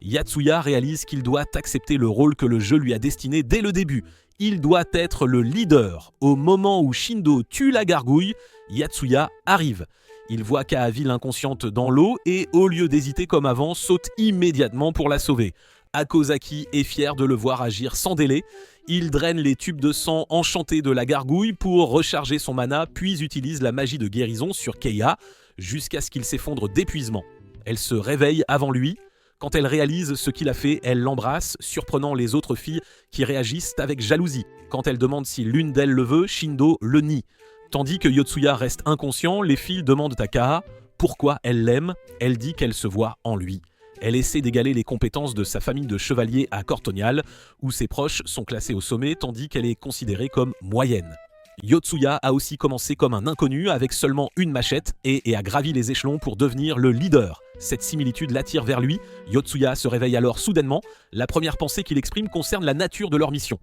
Yatsuya réalise qu'il doit accepter le rôle que le jeu lui a destiné dès le début. Il doit être le leader. Au moment où Shindo tue la gargouille, Yatsuya arrive. Il voit Kaavil inconsciente dans l'eau et, au lieu d'hésiter comme avant, saute immédiatement pour la sauver. Akozaki est fier de le voir agir sans délai. Il draine les tubes de sang enchantés de la gargouille pour recharger son mana, puis utilise la magie de guérison sur Keiya jusqu'à ce qu'il s'effondre d'épuisement. Elle se réveille avant lui. Quand elle réalise ce qu'il a fait, elle l'embrasse, surprenant les autres filles qui réagissent avec jalousie. Quand elle demande si l'une d'elles le veut, Shindo le nie. Tandis que Yotsuya reste inconscient, les filles demandent à Kaa pourquoi elle l'aime. Elle dit qu'elle se voit en lui. Elle essaie d'égaler les compétences de sa famille de chevaliers à Cortonial, où ses proches sont classés au sommet, tandis qu'elle est considérée comme moyenne. Yotsuya a aussi commencé comme un inconnu avec seulement une machette et a gravi les échelons pour devenir le leader. Cette similitude l'attire vers lui. Yotsuya se réveille alors soudainement. La première pensée qu'il exprime concerne la nature de leur mission.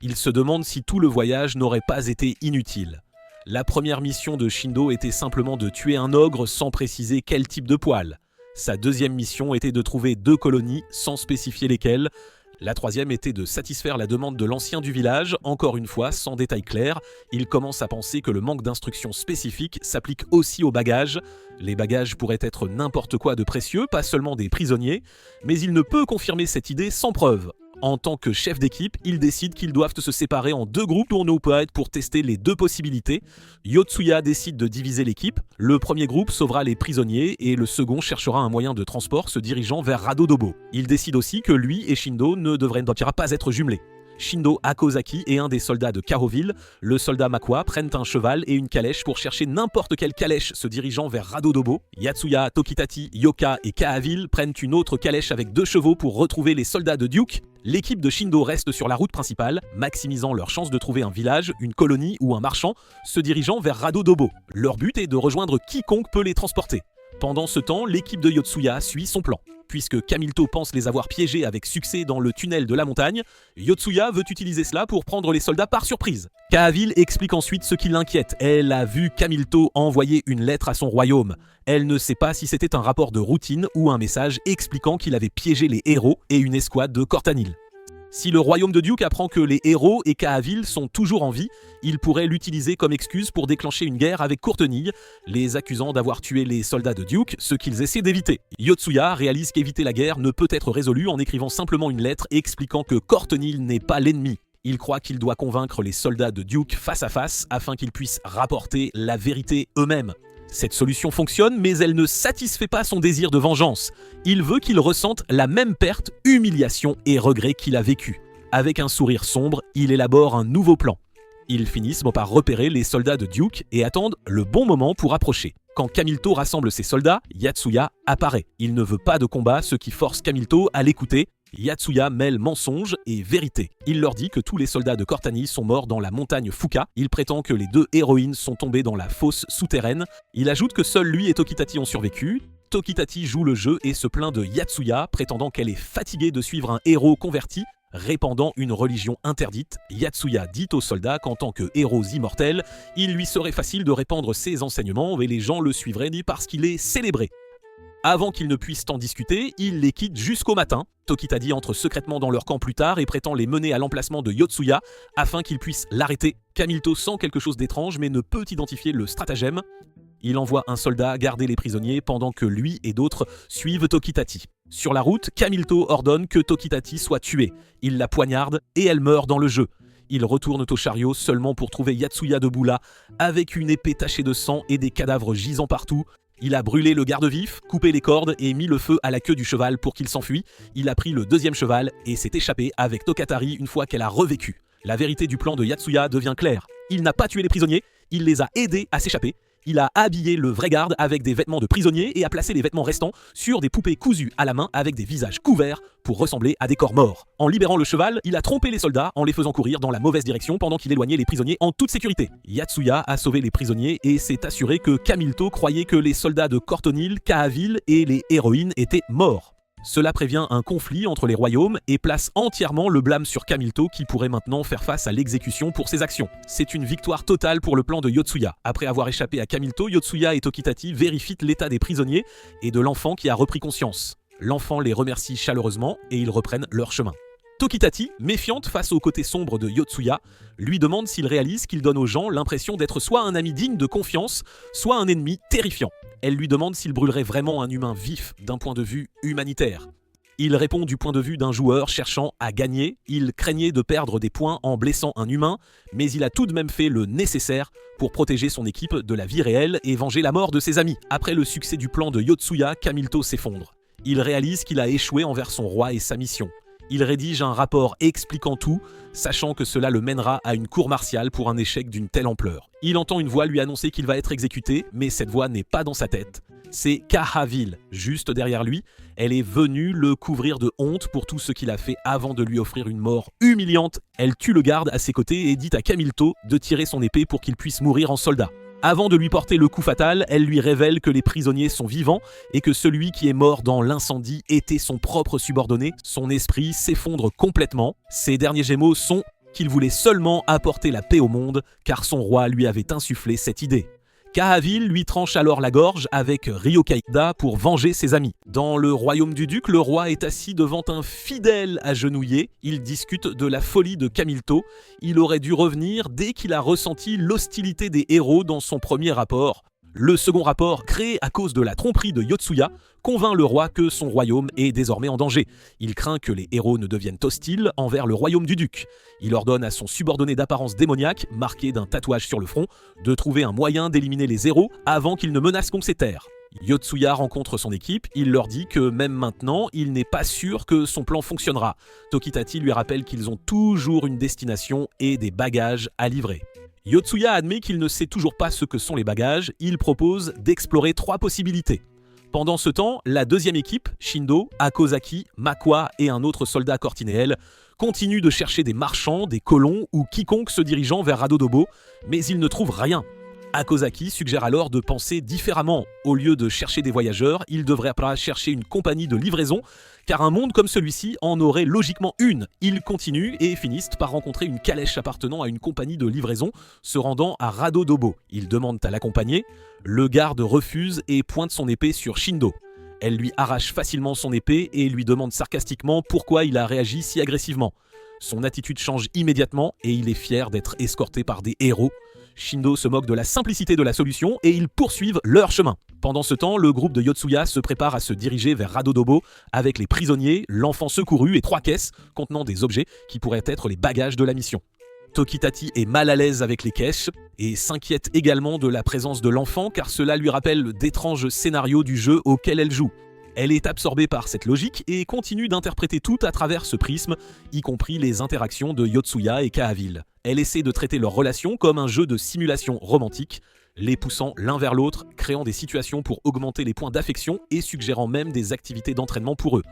Il se demande si tout le voyage n'aurait pas été inutile. La première mission de Shindo était simplement de tuer un ogre sans préciser quel type de poil. Sa deuxième mission était de trouver 2 colonies sans spécifier lesquelles. La troisième était de satisfaire la demande de l'ancien du village, encore une fois sans détail clair. Il commence à penser que le manque d'instructions spécifiques s'applique aussi aux bagages. Les bagages pourraient être n'importe quoi de précieux, pas seulement des prisonniers, mais il ne peut confirmer cette idée sans preuve. En tant que chef d'équipe, il décide qu'ils doivent se séparer en 2 groupes tournoupades pour tester les 2 possibilités. Yotsuya décide de diviser l'équipe. Le premier groupe sauvera les prisonniers et le second cherchera un moyen de transport se dirigeant vers Radodobo. Il décide aussi que lui et Shindo ne devraient pas être jumelés. Shindo, Akozaki et un des soldats de Karoville, le soldat Makwa, prennent un cheval et une calèche pour chercher n'importe quelle calèche se dirigeant vers Radodobo. Yatsuya, Tokitachi, Yoka et Kaavil prennent une autre calèche avec 2 chevaux pour retrouver les soldats de Duke. L'équipe de Shindo reste sur la route principale, maximisant leurs chances de trouver un village, une colonie ou un marchand se dirigeant vers Radodobo. Leur but est de rejoindre quiconque peut les transporter. Pendant ce temps, l'équipe de Yotsuya suit son plan. Puisque Kamilto pense les avoir piégés avec succès dans le tunnel de la montagne, Yotsuya veut utiliser cela pour prendre les soldats par surprise. Kaavil explique ensuite ce qui l'inquiète. Elle a vu Kamilto envoyer une lettre à son royaume. Elle ne sait pas si c'était un rapport de routine ou un message expliquant qu'il avait piégé les héros et une escouade de Cortanil. Si le royaume de Duke apprend que les héros et Kaavil sont toujours en vie, il pourrait l'utiliser comme excuse pour déclencher une guerre avec Courtenille, les accusant d'avoir tué les soldats de Duke, ce qu'ils essaient d'éviter. Yotsuya réalise qu'éviter la guerre ne peut être résolu en écrivant simplement une lettre expliquant que Courtenille n'est pas l'ennemi. Il croit qu'il doit convaincre les soldats de Duke face à face afin qu'ils puissent rapporter la vérité eux-mêmes. Cette solution fonctionne, mais elle ne satisfait pas son désir de vengeance. Il veut qu'il ressente la même perte, humiliation et regret qu'il a vécu. Avec un sourire sombre, il élabore un nouveau plan. Ils finissent par repérer les soldats de Duke et attendent le bon moment pour approcher. Quand Kamilto rassemble ses soldats, Yatsuya apparaît. Il ne veut pas de combat, ce qui force Kamilto à l'écouter. Yatsuya mêle mensonge et vérité. Il leur dit que tous les soldats de Cortani sont morts dans la montagne Fuka. Il prétend que les 2 héroïnes sont tombées dans la fosse souterraine. Il ajoute que seuls lui et Tokitati ont survécu. Tokitati joue le jeu et se plaint de Yatsuya, prétendant qu'elle est fatiguée de suivre un héros converti, répandant une religion interdite. Yatsuya dit aux soldats qu'en tant que héros immortels, il lui serait facile de répandre ses enseignements et les gens le suivraient parce qu'il est célébré. Avant qu'ils ne puissent en discuter, il les quitte jusqu'au matin. Tokitati entre secrètement dans leur camp plus tard et prétend les mener à l'emplacement de Yotsuya afin qu'ils puissent l'arrêter. Kamilto sent quelque chose d'étrange mais ne peut identifier le stratagème. Il envoie un soldat garder les prisonniers pendant que lui et d'autres suivent Tokitati. Sur la route, Kamilto ordonne que Tokitati soit tuée. Il la poignarde et elle meurt dans le jeu. Ils retournent au chariot seulement pour trouver Yatsuya debout là, avec une épée tachée de sang et des cadavres gisant partout. Il a brûlé le garde-vif, coupé les cordes et mis le feu à la queue du cheval pour qu'il s'enfuit. Il a pris le 2e cheval et s'est échappé avec Tokatari une fois qu'elle a revécu. La vérité du plan de Yatsuya devient claire. Il n'a pas tué les prisonniers, il les a aidés à s'échapper. Il a habillé le vrai garde avec des vêtements de prisonnier et a placé les vêtements restants sur des poupées cousues à la main avec des visages couverts pour ressembler à des corps morts. En libérant le cheval, il a trompé les soldats en les faisant courir dans la mauvaise direction pendant qu'il éloignait les prisonniers en toute sécurité. Yatsuya a sauvé les prisonniers et s'est assuré que Kamilto croyait que les soldats de Cortonil, Kahavil et les héroïnes étaient morts. Cela prévient un conflit entre les royaumes et place entièrement le blâme sur Kamilto qui pourrait maintenant faire face à l'exécution pour ses actions. C'est une victoire totale pour le plan de Yotsuya. Après avoir échappé à Kamilto, Yotsuya et Tokitati vérifient l'état des prisonniers et de l'enfant qui a repris conscience. L'enfant les remercie chaleureusement et ils reprennent leur chemin. Tokitati, méfiante face au côté sombre de Yotsuya, lui demande s'il réalise qu'il donne aux gens l'impression d'être soit un ami digne de confiance, soit un ennemi terrifiant. Elle lui demande s'il brûlerait vraiment un humain vif d'un point de vue humanitaire. Il répond du point de vue d'un joueur cherchant à gagner. Il craignait de perdre des points en blessant un humain, mais il a tout de même fait le nécessaire pour protéger son équipe de la vie réelle et venger la mort de ses amis. Après le succès du plan de Yotsuya, Kamilto s'effondre. Il réalise qu'il a échoué envers son roi et sa mission. Il rédige un rapport expliquant tout, sachant que cela le mènera à une cour martiale pour un échec d'une telle ampleur. Il entend une voix lui annoncer qu'il va être exécuté, mais cette voix n'est pas dans sa tête. C'est Kahavil, juste derrière lui. Elle est venue le couvrir de honte pour tout ce qu'il a fait avant de lui offrir une mort humiliante. Elle tue le garde à ses côtés et dit à Kamilto de tirer son épée pour qu'il puisse mourir en soldat. Avant de lui porter le coup fatal, elle lui révèle que les prisonniers sont vivants et que celui qui est mort dans l'incendie était son propre subordonné. Son esprit s'effondre complètement. Ses derniers mots sont qu'il voulait seulement apporter la paix au monde car son roi lui avait insufflé cette idée. Kahavil lui tranche alors la gorge avec Ryokaida pour venger ses amis. Dans le royaume du duc, le roi est assis devant un fidèle agenouillé. Il discute de la folie de Kamilto. Il aurait dû revenir dès qu'il a ressenti l'hostilité des héros dans son premier rapport. Le second rapport, créé à cause de la tromperie de Yotsuya, convainc le roi que son royaume est désormais en danger. Il craint que les héros ne deviennent hostiles envers le royaume du duc. Il ordonne à son subordonné d'apparence démoniaque, marqué d'un tatouage sur le front, de trouver un moyen d'éliminer les héros avant qu'ils ne menacent ses terres. Yotsuya rencontre son équipe, il leur dit que même maintenant, il n'est pas sûr que son plan fonctionnera. Tokitati lui rappelle qu'ils ont toujours une destination et des bagages à livrer. Yotsuya admet qu'il ne sait toujours pas ce que sont les bagages, il propose d'explorer 3 possibilités. Pendant ce temps, la deuxième équipe, Shindo, Akozaki, Makwa et un autre soldat cortinéel, continue de chercher des marchands, des colons ou quiconque se dirigeant vers Radodobo, mais ils ne trouvent rien. Akozaki suggère alors de penser différemment. Au lieu de chercher des voyageurs, il devrait chercher une compagnie de livraison, car un monde comme celui-ci en aurait logiquement une. Ils continuent et finissent par rencontrer une calèche appartenant à une compagnie de livraison se rendant à Radodobo. Ils demandent à l'accompagner. Le garde refuse et pointe son épée sur Shindo. Elle lui arrache facilement son épée et lui demande sarcastiquement pourquoi il a réagi si agressivement. Son attitude change immédiatement et il est fier d'être escorté par des héros. Shindo se moque de la simplicité de la solution et ils poursuivent leur chemin. Pendant ce temps, le groupe de Yotsuya se prépare à se diriger vers Radodobo avec les prisonniers, l'enfant secouru et 3 caisses contenant des objets qui pourraient être les bagages de la mission. Tokitati est mal à l'aise avec les caisses et s'inquiète également de la présence de l'enfant car cela lui rappelle d'étranges scénarios du jeu auquel elle joue. Elle est absorbée par cette logique et continue d'interpréter tout à travers ce prisme, y compris les interactions de Yotsuya et Kahavil. Elle essaie de traiter leur relation comme un jeu de simulation romantique, les poussant l'un vers l'autre, créant des situations pour augmenter les points d'affection et suggérant même des activités d'entraînement pour eux.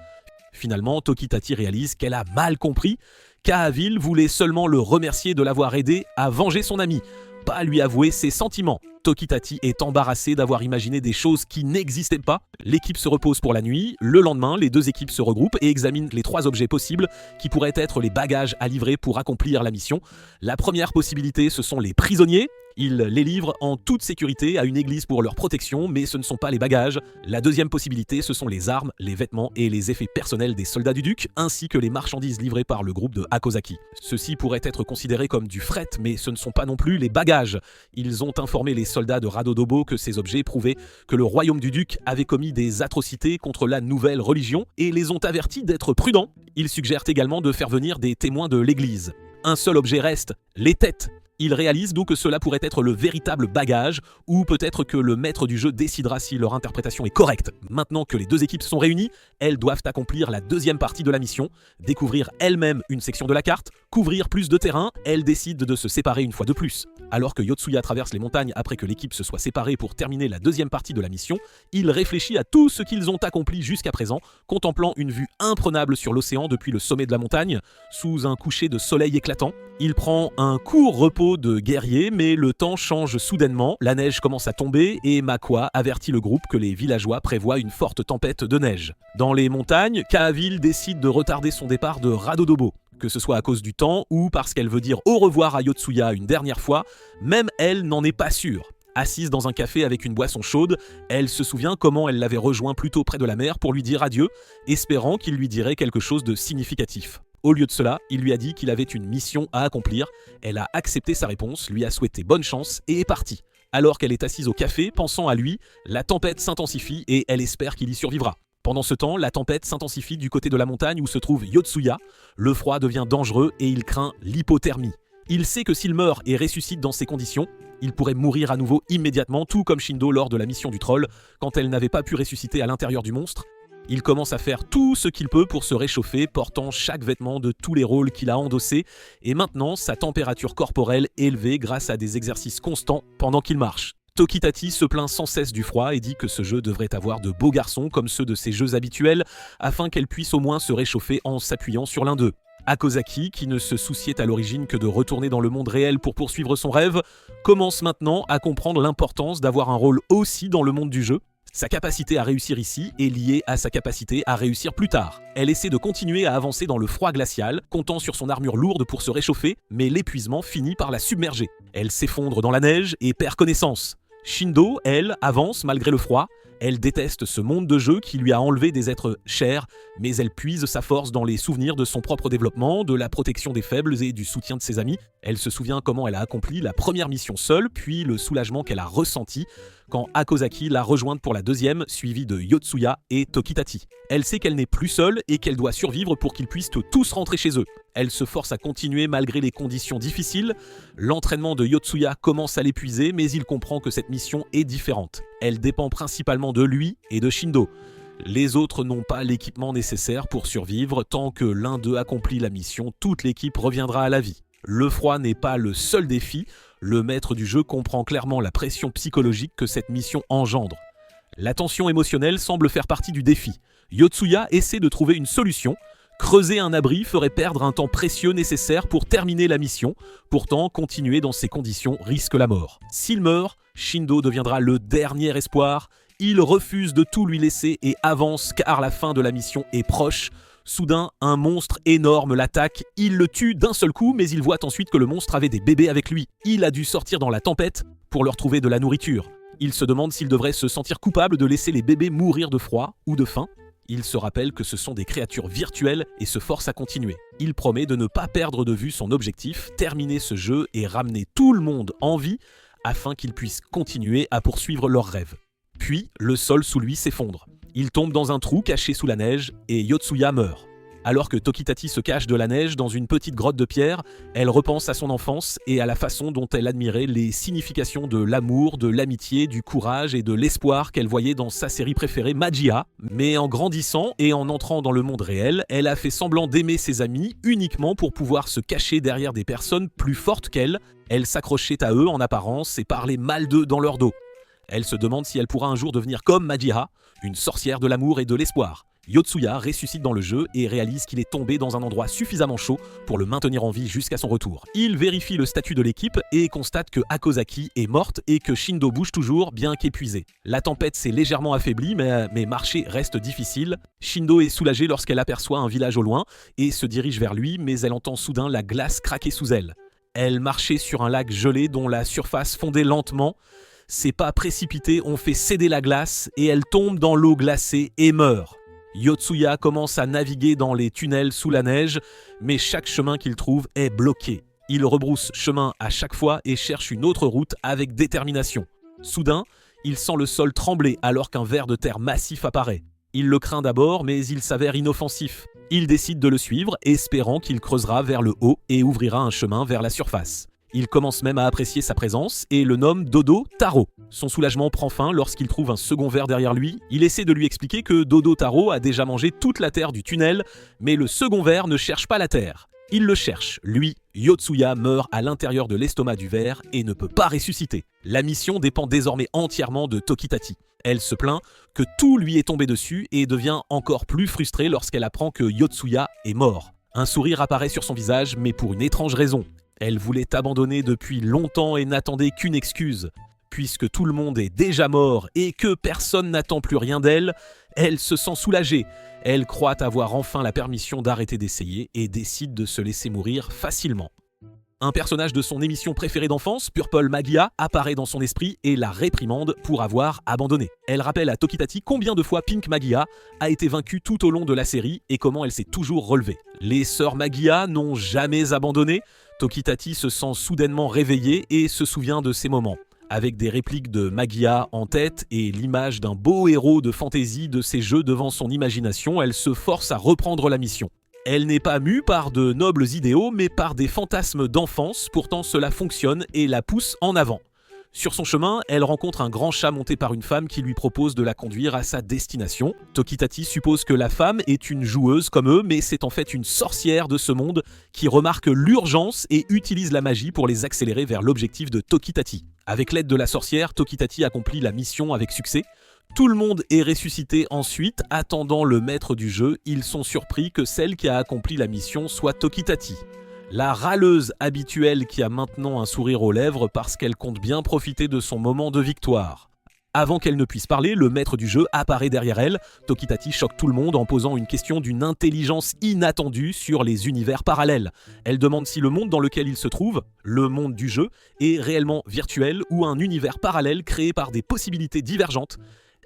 Finalement, Tokitati réalise qu'elle a mal compris. Kahaville voulait seulement le remercier de l'avoir aidé à venger son ami, pas lui avouer ses sentiments. Tokitati est embarrassé d'avoir imaginé des choses qui n'existaient pas. L'équipe se repose pour la nuit. Le lendemain, les deux équipes se regroupent et examinent les 3 objets possibles qui pourraient être les bagages à livrer pour accomplir la mission. La première possibilité, ce sont les prisonniers. Ils les livrent en toute sécurité à une église pour leur protection, mais ce ne sont pas les bagages. La deuxième possibilité, ce sont les armes, les vêtements et les effets personnels des soldats du duc, ainsi que les marchandises livrées par le groupe de Hakozaki. Ceux-ci pourraient être considérés comme du fret, mais ce ne sont pas non plus les bagages. Ils ont informé les soldats de Radodobo que ces objets prouvaient que le royaume du duc avait commis des atrocités contre la nouvelle religion et les ont avertis d'être prudents. Ils suggèrent également de faire venir des témoins de l'église. Un seul objet reste, les têtes. Ils réalisent donc que cela pourrait être le véritable bagage, ou peut-être que le maître du jeu décidera si leur interprétation est correcte. Maintenant que les deux équipes sont réunies, elles doivent accomplir la deuxième partie de la mission, découvrir elles-mêmes une section de la carte, couvrir plus de terrain. Elles décident de se séparer une fois de plus. Alors que Yotsuya traverse les montagnes après que l'équipe se soit séparée pour terminer la deuxième partie de la mission, il réfléchit à tout ce qu'ils ont accompli jusqu'à présent, contemplant une vue imprenable sur l'océan depuis le sommet de la montagne, sous un coucher de soleil éclatant. Il prend un court repos de guerrier, mais le temps change soudainement, la neige commence à tomber et Makwa avertit le groupe que les villageois prévoient une forte tempête de neige. Dans les montagnes, Kahaville décide de retarder son départ de Radodobo. Que ce soit à cause du temps ou parce qu'elle veut dire au revoir à Yotsuya une dernière fois, même elle n'en est pas sûre. Assise dans un café avec une boisson chaude, elle se souvient comment elle l'avait rejoint plutôt près de la mer pour lui dire adieu, espérant qu'il lui dirait quelque chose de significatif. Au lieu de cela, il lui a dit qu'il avait une mission à accomplir. Elle a accepté sa réponse, lui a souhaité bonne chance et est partie. Alors qu'elle est assise au café, pensant à lui, la tempête s'intensifie et elle espère qu'il y survivra. Pendant ce temps, la tempête s'intensifie du côté de la montagne où se trouve Yotsuya. Le froid devient dangereux et il craint l'hypothermie. Il sait que s'il meurt et ressuscite dans ces conditions, il pourrait mourir à nouveau immédiatement, tout comme Shindo lors de la mission du troll, quand elle n'avait pas pu ressusciter à l'intérieur du monstre. Il commence à faire tout ce qu'il peut pour se réchauffer, portant chaque vêtement de tous les rôles qu'il a endossés, et maintenant sa température corporelle est élevée grâce à des exercices constants pendant qu'il marche. Tokitati se plaint sans cesse du froid et dit que ce jeu devrait avoir de beaux garçons comme ceux de ses jeux habituels, afin qu'elle puisse au moins se réchauffer en s'appuyant sur l'un d'eux. Hakozaki, qui ne se souciait à l'origine que de retourner dans le monde réel pour poursuivre son rêve, commence maintenant à comprendre l'importance d'avoir un rôle aussi dans le monde du jeu. Sa capacité à réussir ici est liée à sa capacité à réussir plus tard. Elle essaie de continuer à avancer dans le froid glacial, comptant sur son armure lourde pour se réchauffer, mais l'épuisement finit par la submerger. Elle s'effondre dans la neige et perd connaissance. Shindo, elle, avance malgré le froid. Elle déteste ce monde de jeu qui lui a enlevé des êtres chers, mais elle puise sa force dans les souvenirs de son propre développement, de la protection des faibles et du soutien de ses amis. Elle se souvient comment elle a accompli la première mission seule, puis le soulagement qu'elle a ressenti quand Hakozaki l'a rejointe pour la deuxième, suivie de Yotsuya et Tokitati. Elle sait qu'elle n'est plus seule et qu'elle doit survivre pour qu'ils puissent tous rentrer chez eux. Elle se force à continuer malgré les conditions difficiles. L'entraînement de Yotsuya commence à l'épuiser, mais il comprend que cette mission est différente. Elle dépend principalement de lui et de Shindo. Les autres n'ont pas l'équipement nécessaire pour survivre. Tant que l'un d'eux accomplit la mission, toute l'équipe reviendra à la vie. Le froid n'est pas le seul défi. Le maître du jeu comprend clairement la pression psychologique que cette mission engendre. La tension émotionnelle semble faire partie du défi. Yotsuya essaie de trouver une solution. Creuser un abri ferait perdre un temps précieux nécessaire pour terminer la mission. Pourtant, continuer dans ces conditions risque la mort. S'il meurt, Shindo deviendra le dernier espoir. Il refuse de tout lui laisser et avance car la fin de la mission est proche. Soudain, un monstre énorme l'attaque. Il le tue d'un seul coup, mais il voit ensuite que le monstre avait des bébés avec lui. Il a dû sortir dans la tempête pour leur trouver de la nourriture. Il se demande s'il devrait se sentir coupable de laisser les bébés mourir de froid ou de faim. Il se rappelle que ce sont des créatures virtuelles et se force à continuer. Il promet de ne pas perdre de vue son objectif, terminer ce jeu et ramener tout le monde en vie afin qu'ils puissent continuer à poursuivre leurs rêves. Puis, le sol sous lui s'effondre. Il tombe dans un trou caché sous la neige et Yotsuya meurt. Alors que Tokitati se cache de la neige dans une petite grotte de pierre, elle repense à son enfance et à la façon dont elle admirait les significations de l'amour, de l'amitié, du courage et de l'espoir qu'elle voyait dans sa série préférée Magia. Mais en grandissant et en entrant dans le monde réel, elle a fait semblant d'aimer ses amis uniquement pour pouvoir se cacher derrière des personnes plus fortes qu'elle. Elle s'accrochait à eux en apparence et parlait mal d'eux dans leur dos. Elle se demande si elle pourra un jour devenir comme Majiha, une sorcière de l'amour et de l'espoir. Yotsuya ressuscite dans le jeu et réalise qu'il est tombé dans un endroit suffisamment chaud pour le maintenir en vie jusqu'à son retour. Il vérifie le statut de l'équipe et constate que Akozaki est morte et que Shindo bouge toujours, bien qu'épuisée. La tempête s'est légèrement affaiblie, mais marcher reste difficile. Shindo est soulagée lorsqu'elle aperçoit un village au loin et se dirige vers lui, mais elle entend soudain la glace craquer sous elle. Elle marchait sur un lac gelé dont la surface fondait lentement. Ses pas précipités ont fait céder la glace et elle tombe dans l'eau glacée et meurt. Yotsuya commence à naviguer dans les tunnels sous la neige, mais chaque chemin qu'il trouve est bloqué. Il rebrousse chemin à chaque fois et cherche une autre route avec détermination. Soudain, il sent le sol trembler alors qu'un ver de terre massif apparaît. Il le craint d'abord, mais il s'avère inoffensif. Il décide de le suivre, espérant qu'il creusera vers le haut et ouvrira un chemin vers la surface. Il commence même à apprécier sa présence et le nomme Dodo Taro. Son soulagement prend fin lorsqu'il trouve un second ver derrière lui. Il essaie de lui expliquer que Dodo Taro a déjà mangé toute la terre du tunnel, mais le second ver ne cherche pas la terre. Il le cherche. Lui, Yotsuya, meurt à l'intérieur de l'estomac du ver et ne peut pas ressusciter. La mission dépend désormais entièrement de Tokitati. Elle se plaint que tout lui est tombé dessus et devient encore plus frustrée lorsqu'elle apprend que Yotsuya est mort. Un sourire apparaît sur son visage, mais pour une étrange raison. Elle voulait abandonner depuis longtemps et n'attendait qu'une excuse. Puisque tout le monde est déjà mort et que personne n'attend plus rien d'elle, elle se sent soulagée. Elle croit avoir enfin la permission d'arrêter d'essayer et décide de se laisser mourir facilement. Un personnage de son émission préférée d'enfance, Purple Magia, apparaît dans son esprit et la réprimande pour avoir abandonné. Elle rappelle à Tokitati combien de fois Pink Magia a été vaincue tout au long de la série et comment elle s'est toujours relevée. Les sœurs Magia n'ont jamais abandonné. Tokitati se sent soudainement réveillée et se souvient de ces moments. Avec des répliques de Magia en tête et l'image d'un beau héros de fantaisie de ses jeux devant son imagination, elle se force à reprendre la mission. Elle n'est pas mue par de nobles idéaux, mais par des fantasmes d'enfance, pourtant cela fonctionne et la pousse en avant. Sur son chemin, elle rencontre un grand chat monté par une femme qui lui propose de la conduire à sa destination. Tokitati suppose que la femme est une joueuse comme eux, mais c'est en fait une sorcière de ce monde qui remarque l'urgence et utilise la magie pour les accélérer vers l'objectif de Tokitati. Avec l'aide de la sorcière, Tokitati accomplit la mission avec succès. Tout le monde est ressuscité ensuite, attendant le maître du jeu. Ils sont surpris que celle qui a accompli la mission soit Tokitati. La râleuse habituelle qui a maintenant un sourire aux lèvres parce qu'elle compte bien profiter de son moment de victoire. Avant qu'elle ne puisse parler, le maître du jeu apparaît derrière elle. Tokitati choque tout le monde en posant une question d'une intelligence inattendue sur les univers parallèles. Elle demande si le monde dans lequel il se trouve, le monde du jeu, est réellement virtuel ou un univers parallèle créé par des possibilités divergentes.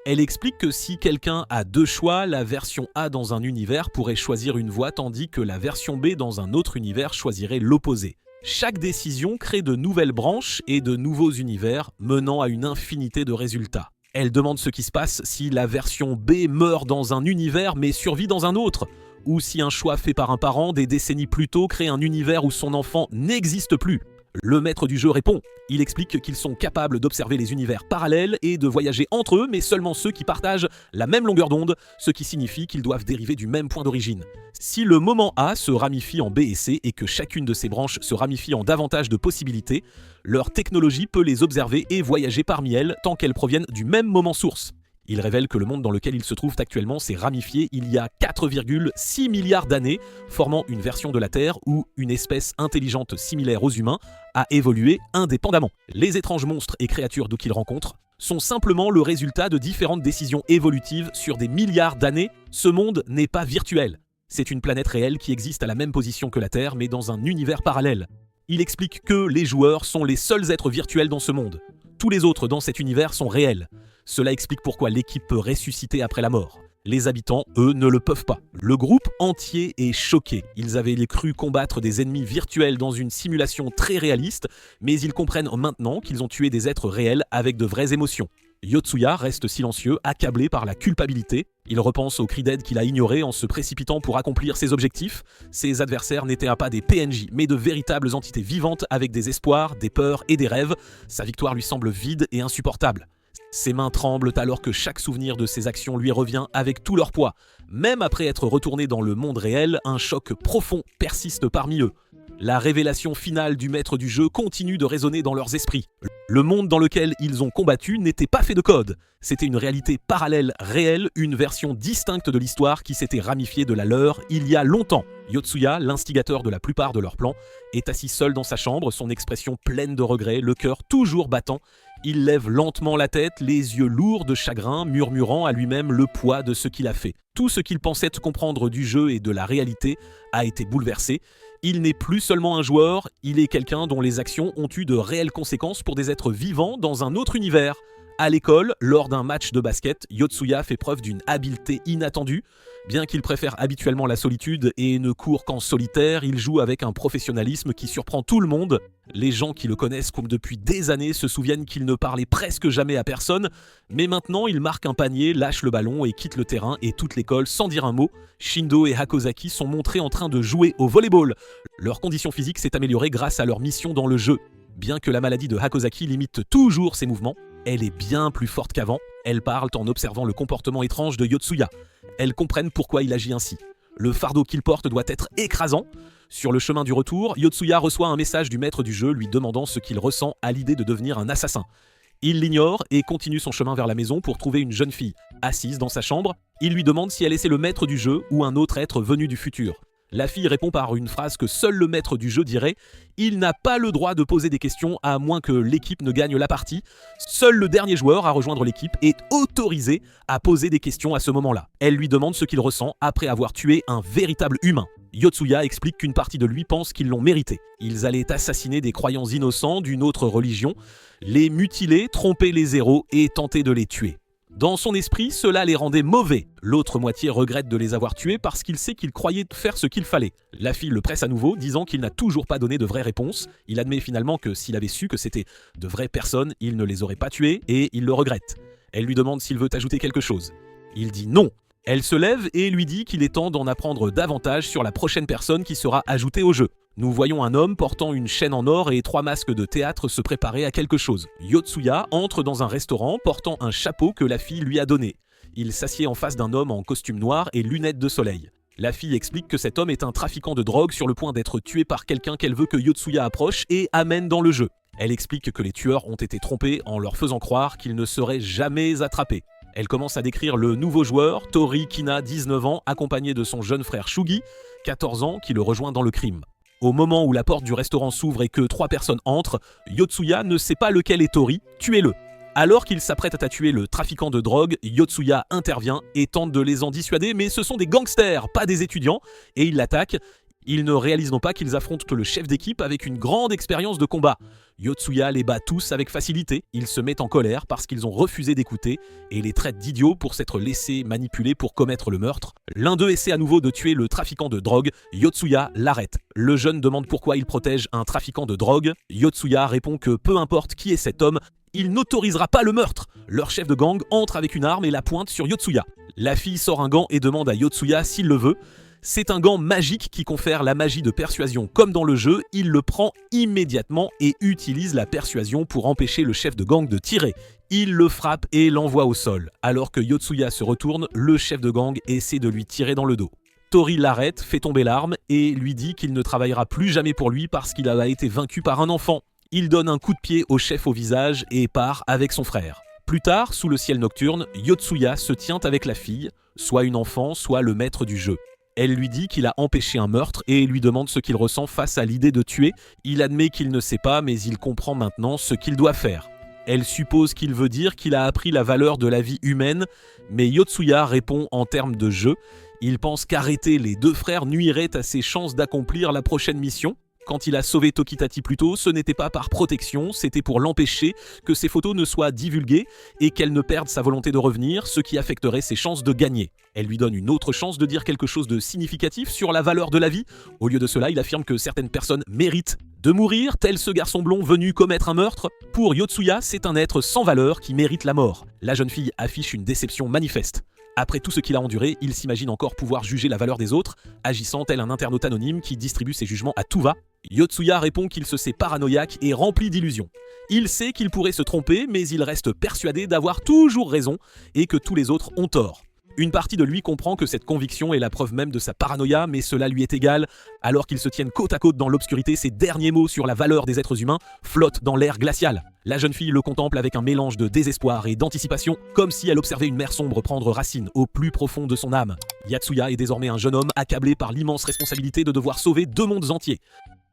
Elle explique que si quelqu'un a deux choix, la version A dans un univers pourrait choisir une voie tandis que la version B dans un autre univers choisirait l'opposé. Chaque décision crée de nouvelles branches et de nouveaux univers menant à une infinité de résultats. Elle demande ce qui se passe si la version B meurt dans un univers mais survit dans un autre, ou si un choix fait par un parent des décennies plus tôt crée un univers où son enfant n'existe plus. Le maître du jeu répond. Il explique qu'ils sont capables d'observer les univers parallèles et de voyager entre eux, mais seulement ceux qui partagent la même longueur d'onde, ce qui signifie qu'ils doivent dériver du même point d'origine. Si le moment A se ramifie en B et C et que chacune de ces branches se ramifie en davantage de possibilités, leur technologie peut les observer et voyager parmi elles tant qu'elles proviennent du même moment source. Il révèle que le monde dans lequel ils se trouvent actuellement s'est ramifié il y a 4,6 milliards d'années, formant une version de la Terre où une espèce intelligente similaire aux humains a évolué indépendamment. Les étranges monstres et créatures d'où qu'ils rencontrent sont simplement le résultat de différentes décisions évolutives sur des milliards d'années. Ce monde n'est pas virtuel. C'est une planète réelle qui existe à la même position que la Terre, mais dans un univers parallèle. Il explique que les joueurs sont les seuls êtres virtuels dans ce monde. Tous les autres dans cet univers sont réels. Cela explique pourquoi l'équipe peut ressusciter après la mort. Les habitants, eux, ne le peuvent pas. Le groupe entier est choqué. Ils avaient cru combattre des ennemis virtuels dans une simulation très réaliste, mais ils comprennent maintenant qu'ils ont tué des êtres réels avec de vraies émotions. Yotsuya reste silencieux, accablé par la culpabilité. Il repense au cri d'aide qu'il a ignoré en se précipitant pour accomplir ses objectifs. Ses adversaires n'étaient pas des PNJ, mais de véritables entités vivantes avec des espoirs, des peurs et des rêves. Sa victoire lui semble vide et insupportable. Ses mains tremblent alors que chaque souvenir de ses actions lui revient avec tout leur poids. Même après être retourné dans le monde réel, un choc profond persiste parmi eux. La révélation finale du maître du jeu continue de résonner dans leurs esprits. Le monde dans lequel ils ont combattu n'était pas fait de code. C'était une réalité parallèle, réelle, une version distincte de l'histoire qui s'était ramifiée de la leur il y a longtemps. Yotsuya, l'instigateur de la plupart de leurs plans, est assis seul dans sa chambre, son expression pleine de regret, le cœur toujours battant. Il lève lentement la tête, les yeux lourds de chagrin, murmurant à lui-même le poids de ce qu'il a fait. Tout ce qu'il pensait comprendre du jeu et de la réalité a été bouleversé. Il n'est plus seulement un joueur, il est quelqu'un dont les actions ont eu de réelles conséquences pour des êtres vivants dans un autre univers. À l'école, lors d'un match de basket, Yotsuya fait preuve d'une habileté inattendue. Bien qu'il préfère habituellement la solitude et ne court qu'en solitaire, il joue avec un professionnalisme qui surprend tout le monde. Les gens qui le connaissent comme depuis des années se souviennent qu'il ne parlait presque jamais à personne, mais maintenant il marque un panier, lâche le ballon et quitte le terrain et toute l'école sans dire un mot. Shindo et Hakozaki sont montrés en train de jouer au volleyball. Leur condition physique s'est améliorée grâce à leur mission dans le jeu. Bien que la maladie de Hakozaki limite toujours ses mouvements, elle est bien plus forte qu'avant. Elles parlent en observant le comportement étrange de Yotsuya. Elles comprennent pourquoi il agit ainsi. Le fardeau qu'il porte doit être écrasant. Sur le chemin du retour, Yotsuya reçoit un message du maître du jeu lui demandant ce qu'il ressent à l'idée de devenir un assassin. Il l'ignore et continue son chemin vers la maison pour trouver une jeune fille. Assise dans sa chambre, il lui demande si elle est le maître du jeu ou un autre être venu du futur. La fille répond par une phrase que seul le maître du jeu dirait « Il n'a pas le droit de poser des questions à moins que l'équipe ne gagne la partie. Seul le dernier joueur à rejoindre l'équipe est autorisé à poser des questions à ce moment-là. » Elle lui demande ce qu'il ressent après avoir tué un véritable humain. Yotsuya explique qu'une partie de lui pense qu'ils l'ont mérité. Ils allaient assassiner des croyants innocents d'une autre religion, les mutiler, tromper les héros et tenter de les tuer. Dans son esprit, cela les rendait mauvais. L'autre moitié regrette de les avoir tués parce qu'il sait qu'il croyait faire ce qu'il fallait. La fille le presse à nouveau, disant qu'il n'a toujours pas donné de vraies réponses. Il admet finalement que s'il avait su que c'était de vraies personnes, il ne les aurait pas tuées et il le regrette. Elle lui demande s'il veut ajouter quelque chose. Il dit non. Elle se lève et lui dit qu'il est temps d'en apprendre davantage sur la prochaine personne qui sera ajoutée au jeu. Nous voyons un homme portant une chaîne en or et 3 masques de théâtre se préparer à quelque chose. Yotsuya entre dans un restaurant portant un chapeau que la fille lui a donné. Il s'assied en face d'un homme en costume noir et lunettes de soleil. La fille explique que cet homme est un trafiquant de drogue sur le point d'être tué par quelqu'un qu'elle veut que Yotsuya approche et amène dans le jeu. Elle explique que les tueurs ont été trompés en leur faisant croire qu'ils ne seraient jamais attrapés. Elle commence à décrire le nouveau joueur, Tori Kina, 19 ans, accompagné de son jeune frère Shugi, 14 ans, qui le rejoint dans le crime. Au moment où la porte du restaurant s'ouvre et que 3 personnes entrent, Yotsuya ne sait pas lequel est Tori, tuez-le. Alors qu'il s'apprête à tuer le trafiquant de drogue, Yotsuya intervient et tente de les en dissuader, mais ce sont des gangsters, pas des étudiants, et ils l'attaquent. Ils ne réalisent non pas qu'ils affrontent le chef d'équipe avec une grande expérience de combat. Yotsuya les bat tous avec facilité, ils se mettent en colère parce qu'ils ont refusé d'écouter et les traitent d'idiots pour s'être laissés manipuler pour commettre le meurtre. L'un d'eux essaie à nouveau de tuer le trafiquant de drogue, Yotsuya l'arrête. Le jeune demande pourquoi il protège un trafiquant de drogue. Yotsuya répond que peu importe qui est cet homme, il n'autorisera pas le meurtre. Leur chef de gang entre avec une arme et la pointe sur Yotsuya. La fille sort un gant et demande à Yotsuya s'il le veut. C'est un gant magique qui confère la magie de persuasion comme dans le jeu, il le prend immédiatement et utilise la persuasion pour empêcher le chef de gang de tirer. Il le frappe et l'envoie au sol. Alors que Yotsuya se retourne, le chef de gang essaie de lui tirer dans le dos. Tori l'arrête, fait tomber l'arme et lui dit qu'il ne travaillera plus jamais pour lui parce qu'il a été vaincu par un enfant. Il donne un coup de pied au chef au visage et part avec son frère. Plus tard, sous le ciel nocturne, Yotsuya se tient avec la fille, soit une enfant, soit le maître du jeu. Elle lui dit qu'il a empêché un meurtre et lui demande ce qu'il ressent face à l'idée de tuer. Il admet qu'il ne sait pas, mais il comprend maintenant ce qu'il doit faire. Elle suppose qu'il veut dire qu'il a appris la valeur de la vie humaine, mais Yotsuya répond en termes de jeu. Il pense qu'arrêter les 2 frères nuirait à ses chances d'accomplir la prochaine mission. Quand il a sauvé Tokitachi plus tôt, ce n'était pas par protection, c'était pour l'empêcher que ses photos ne soient divulguées et qu'elle ne perde sa volonté de revenir, ce qui affecterait ses chances de gagner. Elle lui donne une autre chance de dire quelque chose de significatif sur la valeur de la vie. Au lieu de cela, il affirme que certaines personnes méritent de mourir, tel ce garçon blond venu commettre un meurtre. Pour Yotsuya, c'est un être sans valeur qui mérite la mort. La jeune fille affiche une déception manifeste. Après tout ce qu'il a enduré, il s'imagine encore pouvoir juger la valeur des autres, agissant tel un internaute anonyme qui distribue ses jugements à tout va. Yotsuya répond qu'il se sait paranoïaque et rempli d'illusions. Il sait qu'il pourrait se tromper, mais il reste persuadé d'avoir toujours raison et que tous les autres ont tort. Une partie de lui comprend que cette conviction est la preuve même de sa paranoïa, mais cela lui est égal. Alors qu'ils se tiennent côte à côte dans l'obscurité, ses derniers mots sur la valeur des êtres humains flottent dans l'air glacial. La jeune fille le contemple avec un mélange de désespoir et d'anticipation, comme si elle observait une mer sombre prendre racine au plus profond de son âme. Yatsuya est désormais un jeune homme accablé par l'immense responsabilité de devoir sauver 2 mondes entiers.